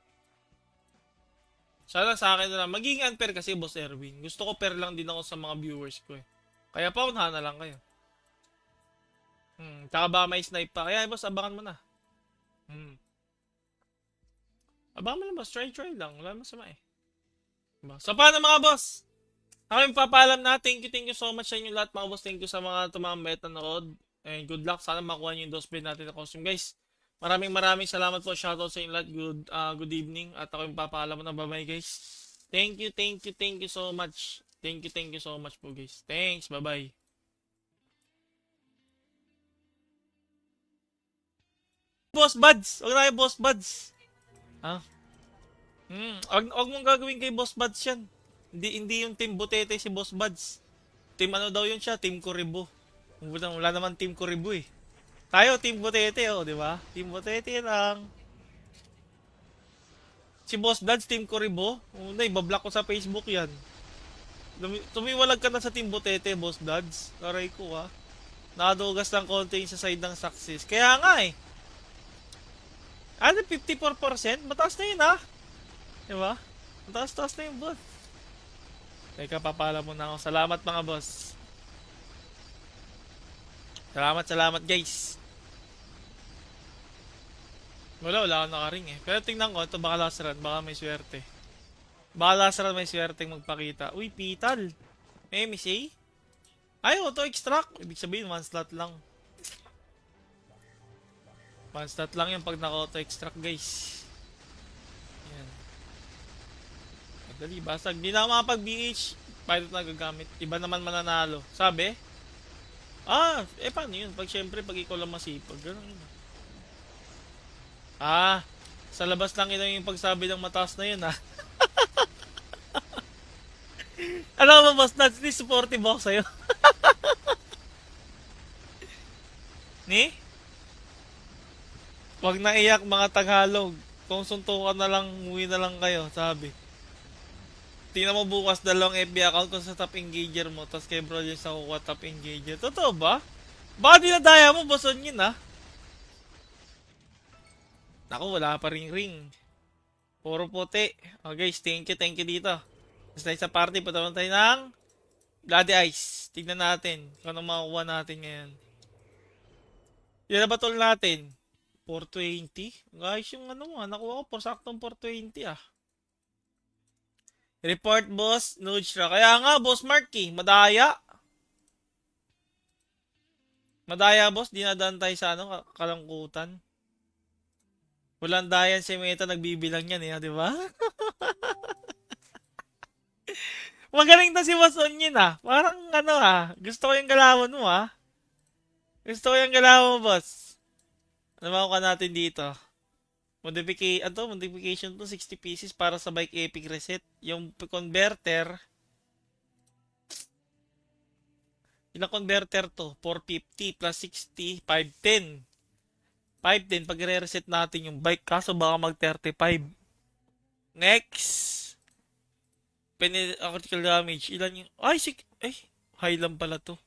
Sana sa akin na lang. Magiging unfair kasi, Boss Erwin. Gusto ko fair lang din ako sa mga viewers ko, eh. Kaya paunahan na lang kayo. Tsaka baka may snipe pa. Kaya, boss, abangan mo na. Abangan mo lang, boss. Try lang. Wala masama, eh. Diba? So, paano mga boss? Ako yung papaalam na. Thank you so much sa inyo lahat, mga boss. Thank you sa mga tumambay at nanood. And good luck. Sana makuha nyo yung dos bid natin na costume, guys. Maraming salamat po. Shoutout sa inyo lahat. Good evening. At ako yung papaalam na. Bye-bye, guys. Thank you so much. Thank you so much po, guys. Thanks. Bye-bye. Boss Buds. Huwag na kayo, Boss Buds. Ha? Huwag mong gagawin kay Boss Buds yan. Hindi yung Team Butete si Boss Buds. Team ano daw yun siya? Team Kuribo. Wala naman Team Kuribo, eh. Tayo, Team Butete, oh, di ba? Team Butete lang. Si Boss Buds, Team Kuribo. Ibablock ko sa Facebook yan. Tumiwalag ka na sa Team Butete, Boss Buds. Aray ko, ha. Nakadugas ng konti sa side ng success. Kaya nga, eh. 54%? Mataas na yun, ha? Diba? Mataas na yun, boss. Teka, papala muna ako. Salamat, mga boss. Salamat, guys. Wala akong nakaring, eh. Pero tingnan ko, ito baka last run, baka may swerte. Baka last run may swerteng magpakita. Uy, Pital. MSA? Ay, auto-extract. Ibig sabihin, one slot lang. One slot lang yung pag naka-auto-extract, guys. Yan. Madali, basag. Di na makapag-BH. Pilot na gagamit. Iba naman mananalo. Sabi? Paano yun? Siyempre, pag ikaw lang masipag. Ganun yun. Sa labas lang yun yung pagsabi ng mataas na yun, ha? Ano ba, boss? Hindi supportive ako sa'yo. Ni? Wag na iyak, mga Tagalog. Kung suntukan na lang, umuwi na lang kayo, sabi. Tingnan mo bukas dalawang FB account ko sa top engager mo, tapos kay bro yung sa kukuha top engager. Totoo ba? Baka dinadaya mo, boson yun, ha? Naku, wala pa ring. Puro puti. Oh, guys, thank you dito. Basta sa party, patawa tayo ng Bloody Ice. Tignan natin kung anong makukuha natin ngayon. Yan na ba tol natin? 420? Guys, yung ano nga, nakuha ko por saktong 420, ah. Report, boss. Nudge. Kaya nga, boss Marky, madaya. Madaya, boss. Dinadaan tayo sa kalangkutan. Walang dayan si Meta, nagbibilang yan, eh, di ba? Magaling na si Boss Onion, ah. Parang gusto ko yung galawan mo, ah. Gusto ko yung galawan mo, boss. Ano makuha natin dito? Modification to 60 pieces para sa bike epic reset. Yung converter, ilang converter to? 450 plus 60, 510. 510 pag re-reset natin yung bike, kaso baka mag 35. Next. Critical damage. Ilan yung... high lang pala to.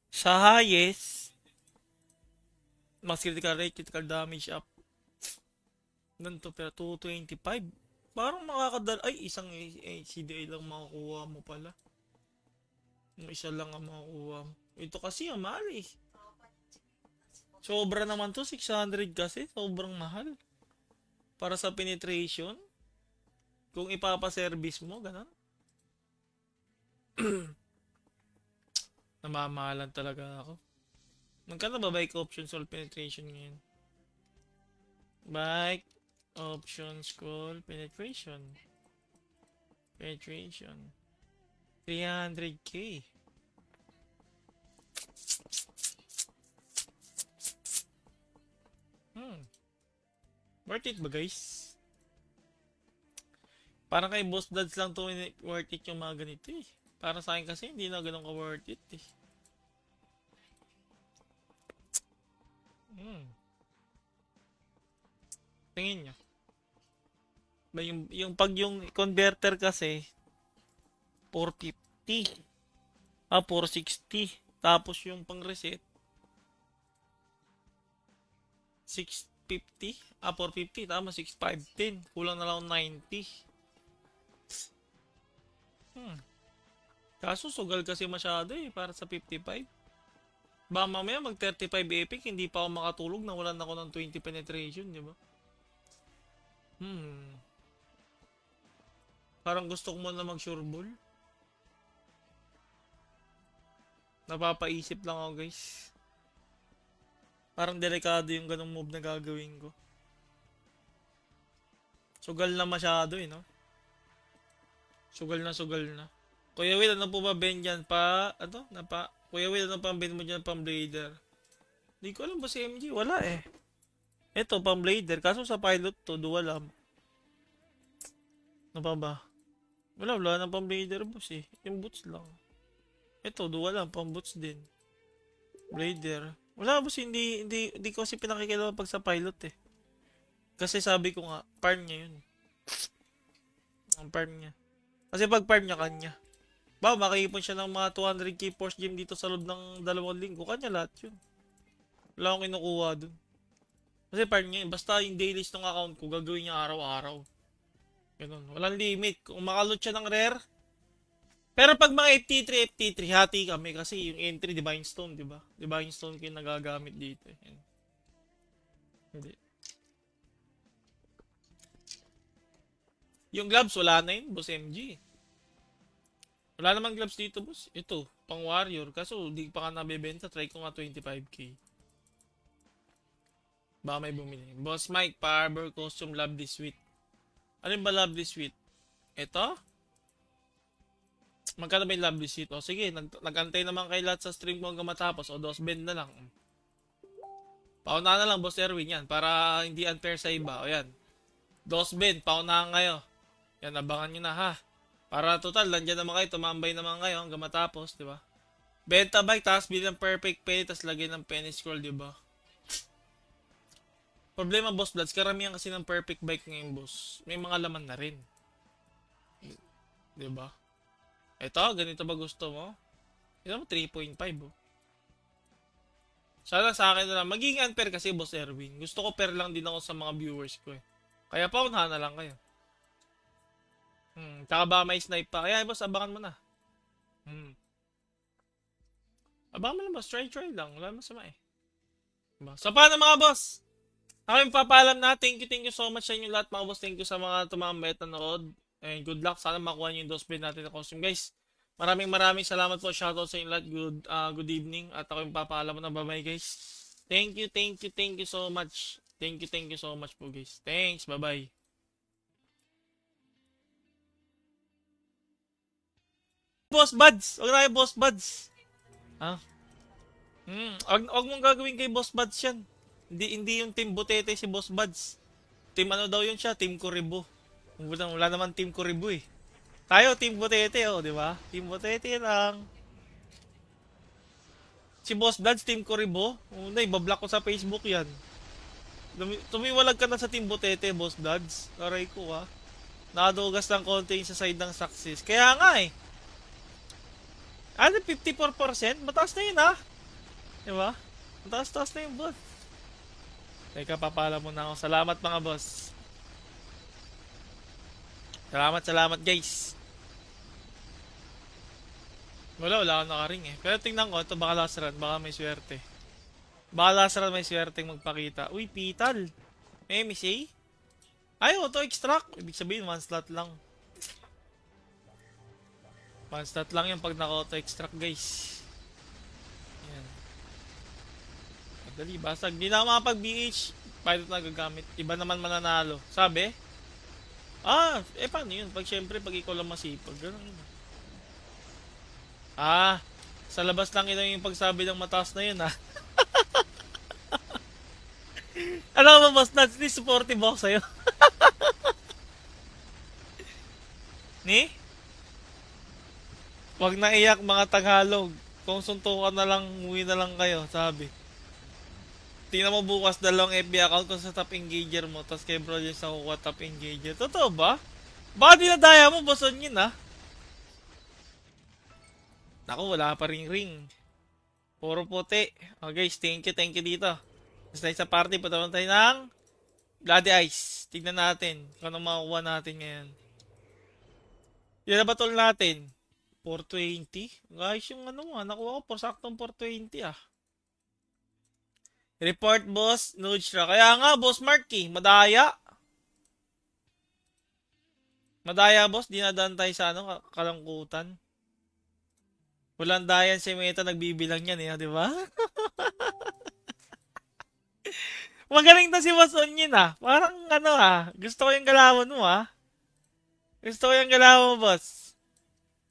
Sa highest, max critical rate, critical damage up. Ganito, pero 225. Parang makakadal... isang CDA lang makukuha mo pala. Yung isa lang ang makukuha mo. Ito kasi ang mahal, eh. Sobra naman to, 600 kasi. Sobrang mahal. Para sa penetration. Kung ipapaservice mo, ganun. Namamahalan talaga ako. Magkano ba bike options all penetration ngayon? Bike options call penetration. Penetration. 300k. Worth it ba guys? Parang kay Boss Dads lang to worth it yung mga ganito eh. Para sa akin kasi hindi na ganun ka worth it eh. Tingin nyo. Ba yung pag yung converter kasi 450. 460. Tapos yung pang reset 650. 450. Tama, 6510. Kulang na lang 90. Kaso sugal kasi masyado eh para sa 55. Ba mamaya mag 35 epic hindi pa ako makatulog na wala na ako ng 20 penetration, di ba? Parang gusto ko muna mag sure ball. Napapaisip lang ako guys. Parang delikado yung ganong move na gagawin ko. Sugal na masyado eh, no? Sugal na. Kuya Will, ano po ba ben dyan? Kuya Will, ano pa ben mo dyan pang blader? Di ko alam ba si MG? Wala eh. Ito, pang blader. Kaso sa pilot to, dual lamp. Ano pa ba? Wala na pang blader boss eh. Yung boots lang. Ito, dual lamp, pang boots din. Blader. Wala boss, hindi ko kasi pinakikilaman pag sa pilot eh. Kasi sabi ko nga, farm niya yun. Ang farm niya. Kasi pag farm niya, kanya. Ba, makaipon siya ng mga 200k force gem dito sa loob ng 2 linggo. Kanya lahat yun. Wala akong kinukuha dun. Kasi farm niya yun. Basta yung dailies ng account ko, gagawin niya araw-araw. Ganun. Walang limit. Kung makaloot siya ng rare. Pero pag mga FT3, hati kami. Kasi yung entry, Divine Stone, diba? Divine Stone ko yung nagagamit dito. Yan. Hindi. Yung gloves, wala na yun, boss MG. Wala namang gloves dito, boss. Ito, pang warrior. Kaso, di pa ka nabibenta. Try ko nga 25k. Baka may bumili. Boss Mike, Power Costume, Lovely Sweet. Ano ba Lovely Sweet? Ito? Magkano ba yung Lovely Sweet? O sige, nagantay naman kay lahat sa stream ko hanggang matapos. O, dos bend na lang. Paunahan na lang, Boss Erwin, yan. Para hindi unfair sa iba. O, yan. Dos bend, paunahan kayo. Yan, abangan nyo na, ha. Para total, nandiyan naman kayo, tumambay naman kayo hanggang matapos, di ba? Benta bike, tapos bilang perfect penny, tapos lagay ng penny scroll, di ba? Problema, Boss Bloods, karamihan kasi ng perfect bike ngayon, boss. May mga laman na rin. Di ba? Ito, ganito ba gusto mo? Ito mo, 3.5, oh. Sana sa akin na lang. Magiging unfair kasi, Boss Erwin. Gusto ko fair lang din ako sa mga viewers ko, eh. Kaya paunahan na lang kayo. Tsaka ba may snipe pa? Kaya boss, abangan mo na. Abangan mo lang boss, try lang. Wala masama eh. Diba? So paano mga boss? Ako yung papaalam na. Thank you so much sa inyo lahat mga boss. Thank you sa mga tumambay at nanood. And good luck. Sana makuha nyo yung dosplay natin na costume guys. Maraming salamat po. Shoutout sa inyo lahat. Good evening. At ako yung papaalam mo na. Bye bye guys. Thank you so much. Thank you so much po guys. Thanks. Bye bye. Boss Buds! Huwag na kayo Boss Buds! Ha? Huwag mong gagawin kay Boss Buds yan. Hindi yung Team Butete si Boss Buds. Team ano daw yun siya? Team Kuribo. Wala naman Team Kuribo eh. Tayo, Team Butete oh, di ba? Team Butete lang. Si Boss Buds, Team Kuribo. Ibablock ko sa Facebook yan. Tumiwalag ka na sa Team Butete, Boss Buds. Aray ko ha. Nakadugas ng konti sa side ng success. Kaya nga eh. 54%? Mataas na yun ha. Diba? Mataas na yung boss. Teka, papala mo na ako. Salamat mga boss. Salamat guys. Wala akong nakaring eh. Pero tingnan ko, ito baka last run. Baka may swerte. Baka last run may swerte magpakita. Uy, Pital. MSA? Ay, auto-extract. Ibig sabihin, 1 slot lang. 1 slot lang yung pag naka-auto-extract guys. Yan. Dali, basag. Di na ako makapag-BH. Pilot na gagamit. Iba naman mananalo. Sabi? Paano yun? Pag syempre, pag ikaw lang masipag. Ganun yun. Sa labas lang yun yung pagsabi ng mataas na yun, ha? Ano ka ba, boss? That's the supportive ako sa'yo. Ni? Wag na iyak mga Tagalog. Kung suntukan na lang, umuwi na lang kayo, sabi. Tingnan mo bukas dalawang FB account ko sa top engager mo, tapos kay bro yung sa kukuha top engager. Totoo ba? Baka dinadaya mo, boss on yun, ha? Naku, wala pa ring ring. Puro puti. Okay, guys, thank you dito. Basta tayo sa party, patawan tayo ng Bloody Ice. Tignan natin kung anong makukuha natin ngayon. Yan na ba tol natin? 420? Guys, yung ano nga, nakuha ko po saktong 420 ah. Report boss, Nudra. Kaya nga, boss Mark madaya. Madaya boss, dinadaan tayo sa ano, kalangkutan. Walang dayan si Meta, nagbibilang yan eh, di ba? Magaling na si Boss Onion ah. Parang ano ah, gusto ko yung galawan mo ah. Gusto ko yung galawan mo, boss.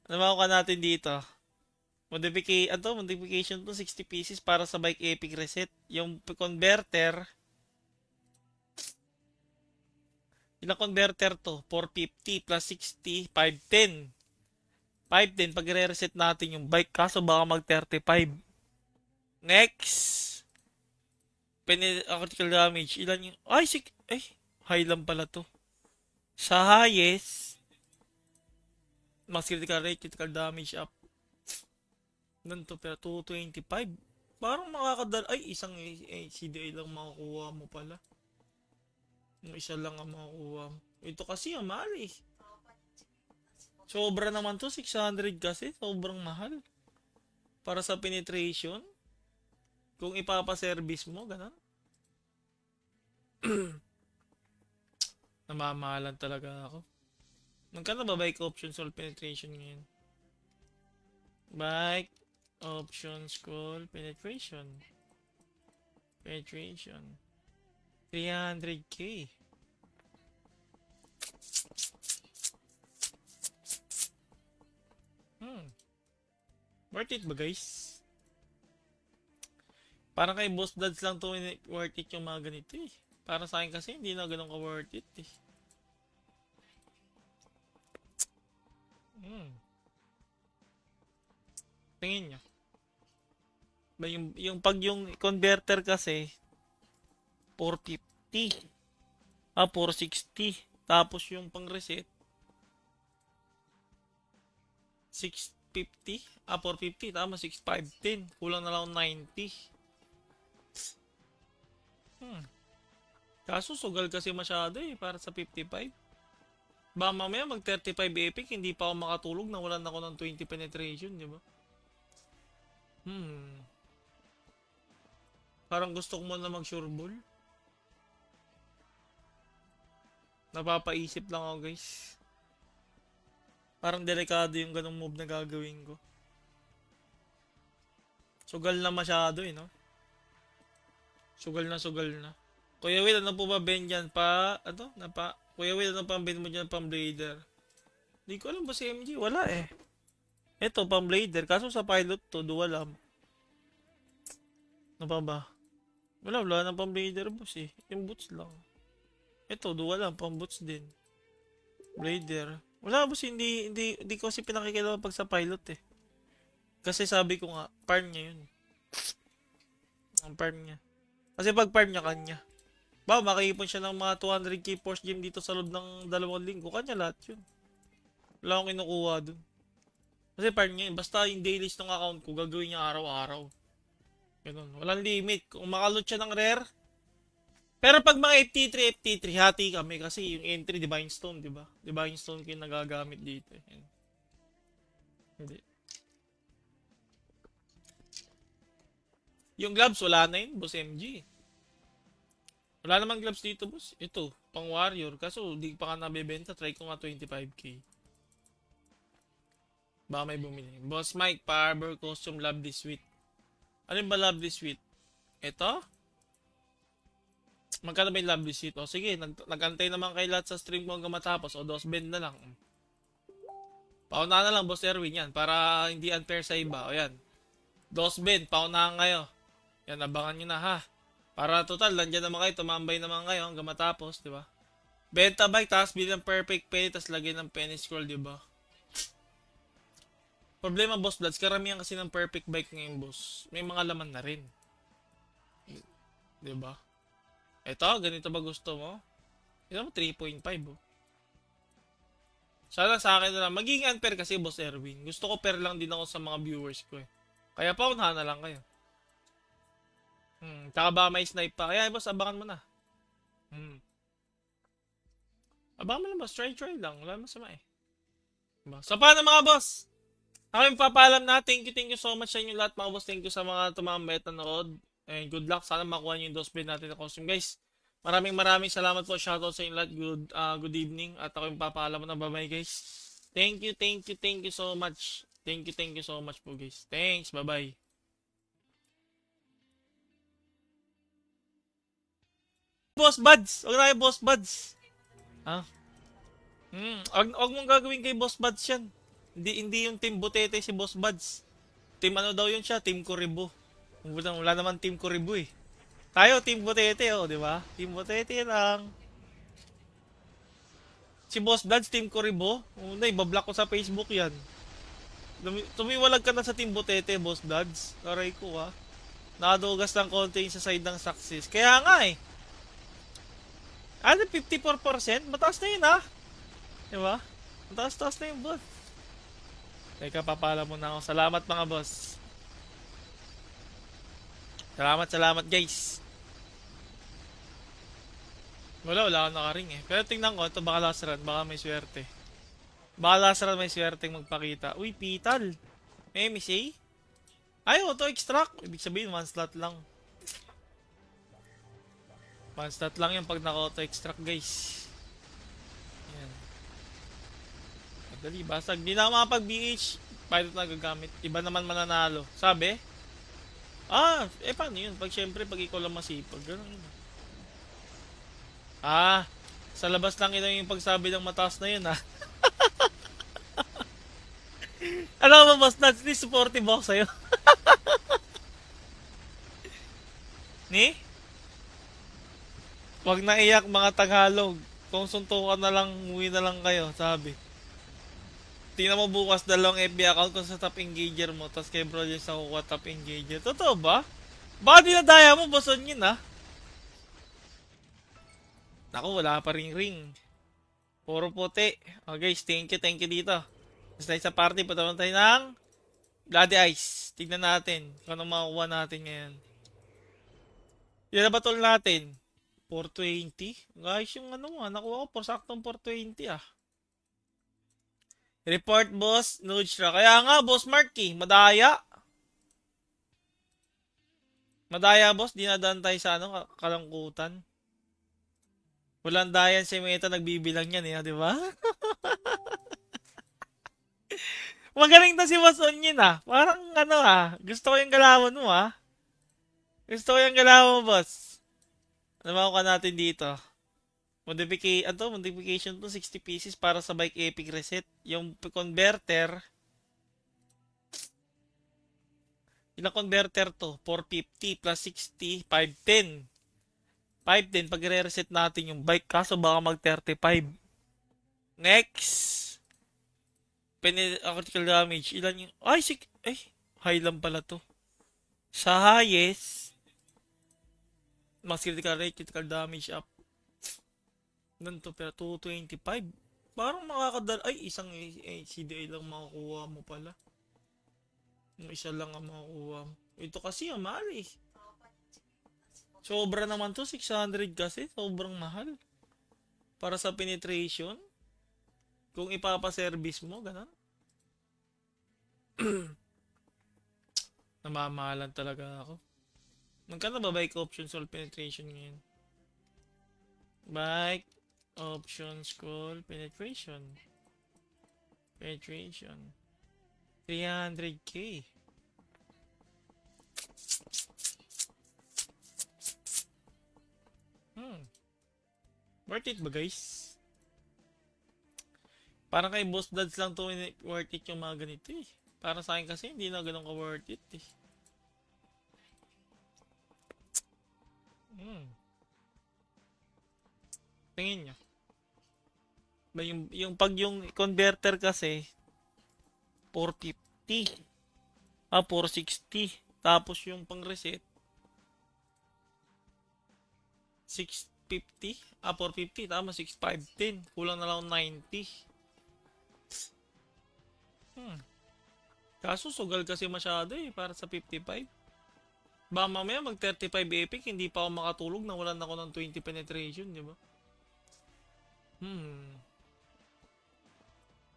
Ano makuha natin dito? Modification to 60 pieces para sa bike epic reset. Yung converter. Ilang converter to? 450 plus 60, 510. 510 pag re-reset natin yung bike. Kaso baka mag 35. Next. Critical damage. Ilan yung... high lang pala to. Sa highest, max critical rate, critical damage up. Ganito, pero 225. Parang makakadala. Isang CDI lang makukuha mo pala. Yung isa lang ang makukuha mo. Ito kasi ang mahal eh. Sobra naman to, 600 kasi. Sobrang mahal. Para sa penetration. Kung ipapaservice mo, ganun. Namamahalan talaga ako. Magkano ba bike options or penetration ngayon? Bike options call penetration. Penetration. 300k. Worth it ba guys? Parang kay Boss Dads lang to worth it yung mga ganito eh. Para sa akin kasi hindi na ganun ka worth it eh. Tingin nyo. Yung converter kasi 450. 460. Tapos yung pang reset 650. 450. Tama, 6510. Kulang na lang 90. Kaso sugal kasi masyado eh para sa 55. Ba mamaya mag 35 epic hindi pa ako makatulog na wala na ako ng 20 penetration, di ba? Parang gusto ko muna mag sure ball. Napapaisip lang ako guys. Parang delikado yung ganong move na gagawin ko. Sugal na masyado eh, no? Sugal na. Kuya Will, ano po ba ben dyan? Kuya Will, ano pa ben mo dyan pang blader? Hindi ko alam ba si MG? Wala eh. Ito, pang blader. Kaso sa pilot to, dual lamp. Ano pa ba? Wala na pang blader boss eh. Yung boots lang. Ito, dual lamp, pang boots din. Blader. Wala boss, hindi ko kasi pinakikita pag sa pilot eh. Kasi sabi ko nga, farm niya yun. Ang farm niya. Kasi pag farm niya, kanya. Makaipon siya ng mga 200k force gem dito sa loob ng 2 linggo. Kanya lahat yun. Wala akong kinukuha dun. Kasi farm niya, basta yung dailies ng account ko, gagawin niya araw-araw. Ganun. Walang limit. Kung makalot siya ng rare. Pero pag mga FT3, hati kami. Kasi yung entry, Divine Stone, diba? Divine Stone ko yung nagagamit dito. Yan. Hindi. Yung gloves, wala na yun, boss MG. Wala namang gloves dito, boss. Ito, pang warrior. Kaso, di pa ka nabibenta. Try ko nga 25k. Baka may bumili. Boss Mike, Power Costume, Lovely Sweet. Ano ba Lovely Sweet? Ito? Magkano ba yung love receipt? O sige, nagantay naman kay lahat sa stream ko hanggang matapos. O, 2 bend na lang. Paunahan na lang, Boss Erwin, yan. Para hindi unfair sa iba. O yan. 2 bend, paunahan kayo. Yan, abangan nyo na ha. Para total, nandiyan naman kayo, tumambay naman kayo hanggang matapos, di ba? Benta bike, tapos bilang perfect penny, tapos lagyan ng penny scroll, di ba? Problema, Boss Bloods, karamihan kasi ng perfect bike ngayon, boss. May mga laman na rin. Di ba? Eto, ganito ba gusto mo? Ito mo, 3.5, oh. Sana sa akin na lang. Magiging unfair kasi, Boss Erwin. Gusto ko fair lang din ako sa mga viewers ko, eh. Kaya paunahan na lang kayo. Tsaka baka may snipe pa. Kaya, boss, abangan mo na. Abangan mo lang, boss. Try lang. Wala masama, eh. Diba? So, paano mga boss? Ako yung papaalam na. Thank you so much sa inyo lahat, mga boss. Thank you sa mga tumambay at nanood. And good luck. Sana makuha nyo yung 2 bend natin na costume, guys. Maraming salamat po. Shoutout sa inyo lahat. Good evening. At ako yung papaalam na. Bye-bye, guys. Thank you so much. Thank you so much po, guys. Thanks. Bye-bye. Boss Buds. Huwag na kayo, Boss Buds. Ha? Huwag mong gagawin kay Boss Buds yan. Hindi yung Team Butete si Boss Buds. Team ano daw yun siya? Team Kuribo. Wala naman Team Kuribo, eh. Tayo, Team Butete, oh, di ba? Team Butete lang. Si Boss Buds, Team Kuribo. Ibablock ko sa Facebook yan. Tumiwalag ka na sa Team Butete, Boss Buds. Aray ko, ha. Nakadugas ng konti sa side ng success. Kaya nga, eh. 54%? Mataas na yun, ha? Diba? Mataas na yung boss. Teka, papala mo na ako. Salamat, mga boss. Salamat, guys. Wala akong nakaring, eh. Pero tingnan ko, ito baka last run. Baka may swerte. May swerteng magpakita. Uy, Pital. MSA? Ay, auto-extract. Ibig sabihin, 1 slot lang. 1 slot lang yung pag naka-auto-extract, guys. Yan. Madali, basag. Di na ako makapag-BH. Pilot na gagamit. Iba naman mananalo. Sabi? Paano yun? Siyempre, pag ikaw lang masipag. Ganun yun. Sa labas lang ito yung pagsabi ng mataas na yun, ha? Ano ba, boss? Hindi supportive ako sa'yo. Ni? Wag na iyak, mga Tagalog. Kung suntukan na lang, umuwi na lang kayo, sabi. Tingnan mo bukas dalawang FB account ko sa top engager mo, tapos kay bro yung sa kukuha top engager. Totoo ba? Baka dinadaya mo, boson yun, ha? Naku, wala pa ring. Puro puti. Guys, thank you dito. Basta sa party, patawan tayo ng Bloody Ice. Tignan natin kung anong makukuha natin ngayon. Yan na ba tol natin? 420? Guys, yung nakuha ko, saktong 420, ah. Report, boss. Nudge. Kaya nga, boss Marky, madaya. Madaya, boss. Dinadaan tayo sa kalangkutan. Walang dayan si Meta, nagbibilang yan, di ba? Magaling na si Boss Onion, ah. Parang gusto ko yung galawan mo, ah. Gusto ko yung galawan mo, boss. Ano makuha natin dito? Modification to 60 pieces para sa bike epic reset. Yung converter, ilang converter to? 450 plus 60, 510. 510 pag re-reset natin yung bike, kaso baka mag 35. Next. Critical damage. Ilan yung... high lang pala to. Sa highest, mas critical rate, critical damage up. Ganito, pero 225. Parang makakadal... isang CDA lang makukuha mo pala. Yung isa lang ang makukuha mo. Ito kasi ang mahal, eh. Sobra naman to, 600 kasi. Sobrang mahal. Para sa penetration. Kung ipapaservice mo, ganun. Namamahalan talaga ako. Magkano ba bike options all penetration ngayon? Bike options call penetration. 300k. Worth it ba guys? Parang kay Boss Dads lang to worth it yung mga ganito eh. Para sa akin kasi hindi na ganun ka worth it eh. Hmm. Tingin nyo. Ba yung pag yung converter kasi 450. 460. Tapos yung pang reset 650. 450. Tama, 6510. Kulang na lang 90. Hmm. Kaso sugal kasi masyado eh para sa 55. Ba mamaya mag 35 epic hindi pa ako makatulog na wala na ako ng 20 penetration, di ba? Hmm.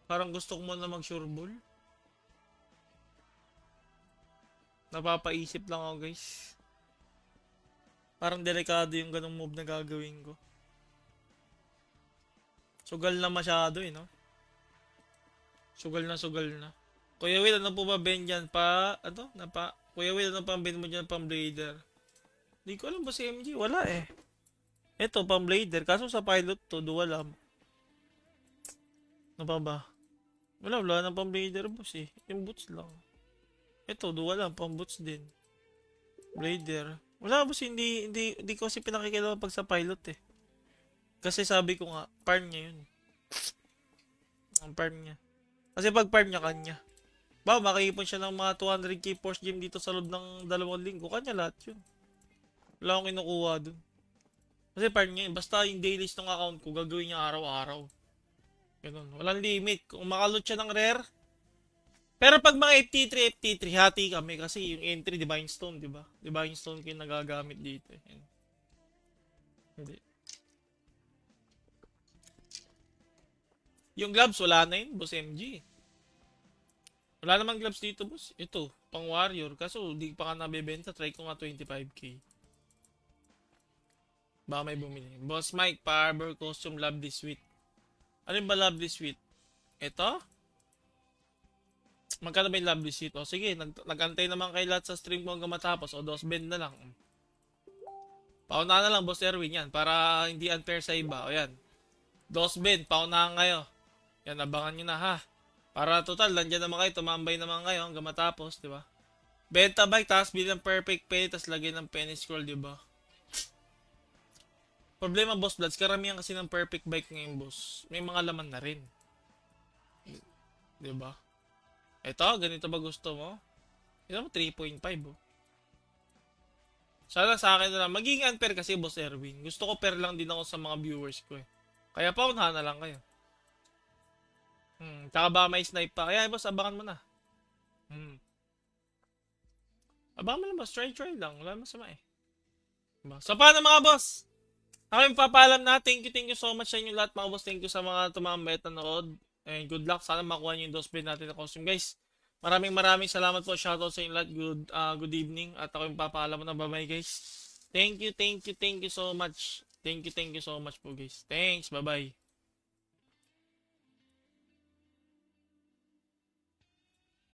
Parang gusto ko muna mag sure ball. Napapaisip lang ako guys. Parang delikado yung ganong move na gagawin ko. Sugal na masyado eh, no? Sugal na, sugal na. Kuya Will, ano po ba Ben dyan? Kuya Will, ano pa Ben mo dyan pang blader? Di ko alam ba si MG? Wala eh. Ito, pang blader. Kaso sa pilot to, dual lamp. Ano pa ba? Wala na pang blader boss eh. Yung boots lang. Ito, dual lamp, pang boots din. Blader. Wala boss, hindi ko kasi pinakikilala pag sa pilot eh. Kasi sabi ko nga, farm niya yun. Ang farm niya. Kasi pag farm niya, kanya. Ba, makaipon siya ng mga 200k force gem dito sa loob ng 2 linggo. Kanya lahat yun. Wala akong kinukuha dun. Kasi farm niya yun. Basta yung dailies ng account ko, gagawin niya araw-araw. Ganun. Walang limit. Kung makalot siya ng rare. Pero pag mga FT3, hati kami. Kasi yung entry, Divine Stone, di ba? Divine Stone ko yung nagagamit dito. Yan. Hindi. Yung gloves, wala na yun, boss MG. Wala namang gloves dito, boss. Ito, pang warrior. Kaso, di pa ka nabibenta. Try ko nga 25k. Baka may bumili. Boss Mike, Power Costume, Lovely Sweet. Ano ba Lovely Sweet? Ito? Magkano ba yung Lovely Sweet? O sige, nagantay naman kay lahat sa stream ko hanggang matapos. O, dos bend na lang. Paunahan na lang, Boss Erwin, yan. Para hindi unfair sa iba. O, yan. Dos bend, paunahan kayo. Yan, abangan nyo na, ha. Para total, nandiyan naman kayo, tumambay naman kayo hanggang matapos, di ba? Benta bike, tapos bilang perfect penny, tapos lagay ng penny scroll, di ba? Problema, Boss Bloods, karamihan kasi ng perfect bike ngayon, boss. May mga laman na rin. Di ba? Ito, ganito ba gusto mo? Ito mo, 3.5, oh. Sana sa akin na lang. Magiging unfair kasi, Boss Erwin. Gusto ko fair lang din ako sa mga viewers ko, eh. Kaya paunahan na lang kayo. Tsaka ba may snipe pa? Kaya boss, abangan mo na. Abangan mo lang boss, try lang. Wala masama eh. Diba? So paano mga boss? Ako yung papaalam na. Thank you so much sa inyo lahat mga boss. Thank you sa mga tumambay at nanood. And good luck. Sana makuha nyo yung dosbin natin na costume guys. Maraming salamat po. Shoutout sa inyo lahat. Good evening. At ako yung papaalam mo na. Bye bye guys. Thank you so much. Thank you so much po guys. Thanks. Bye bye.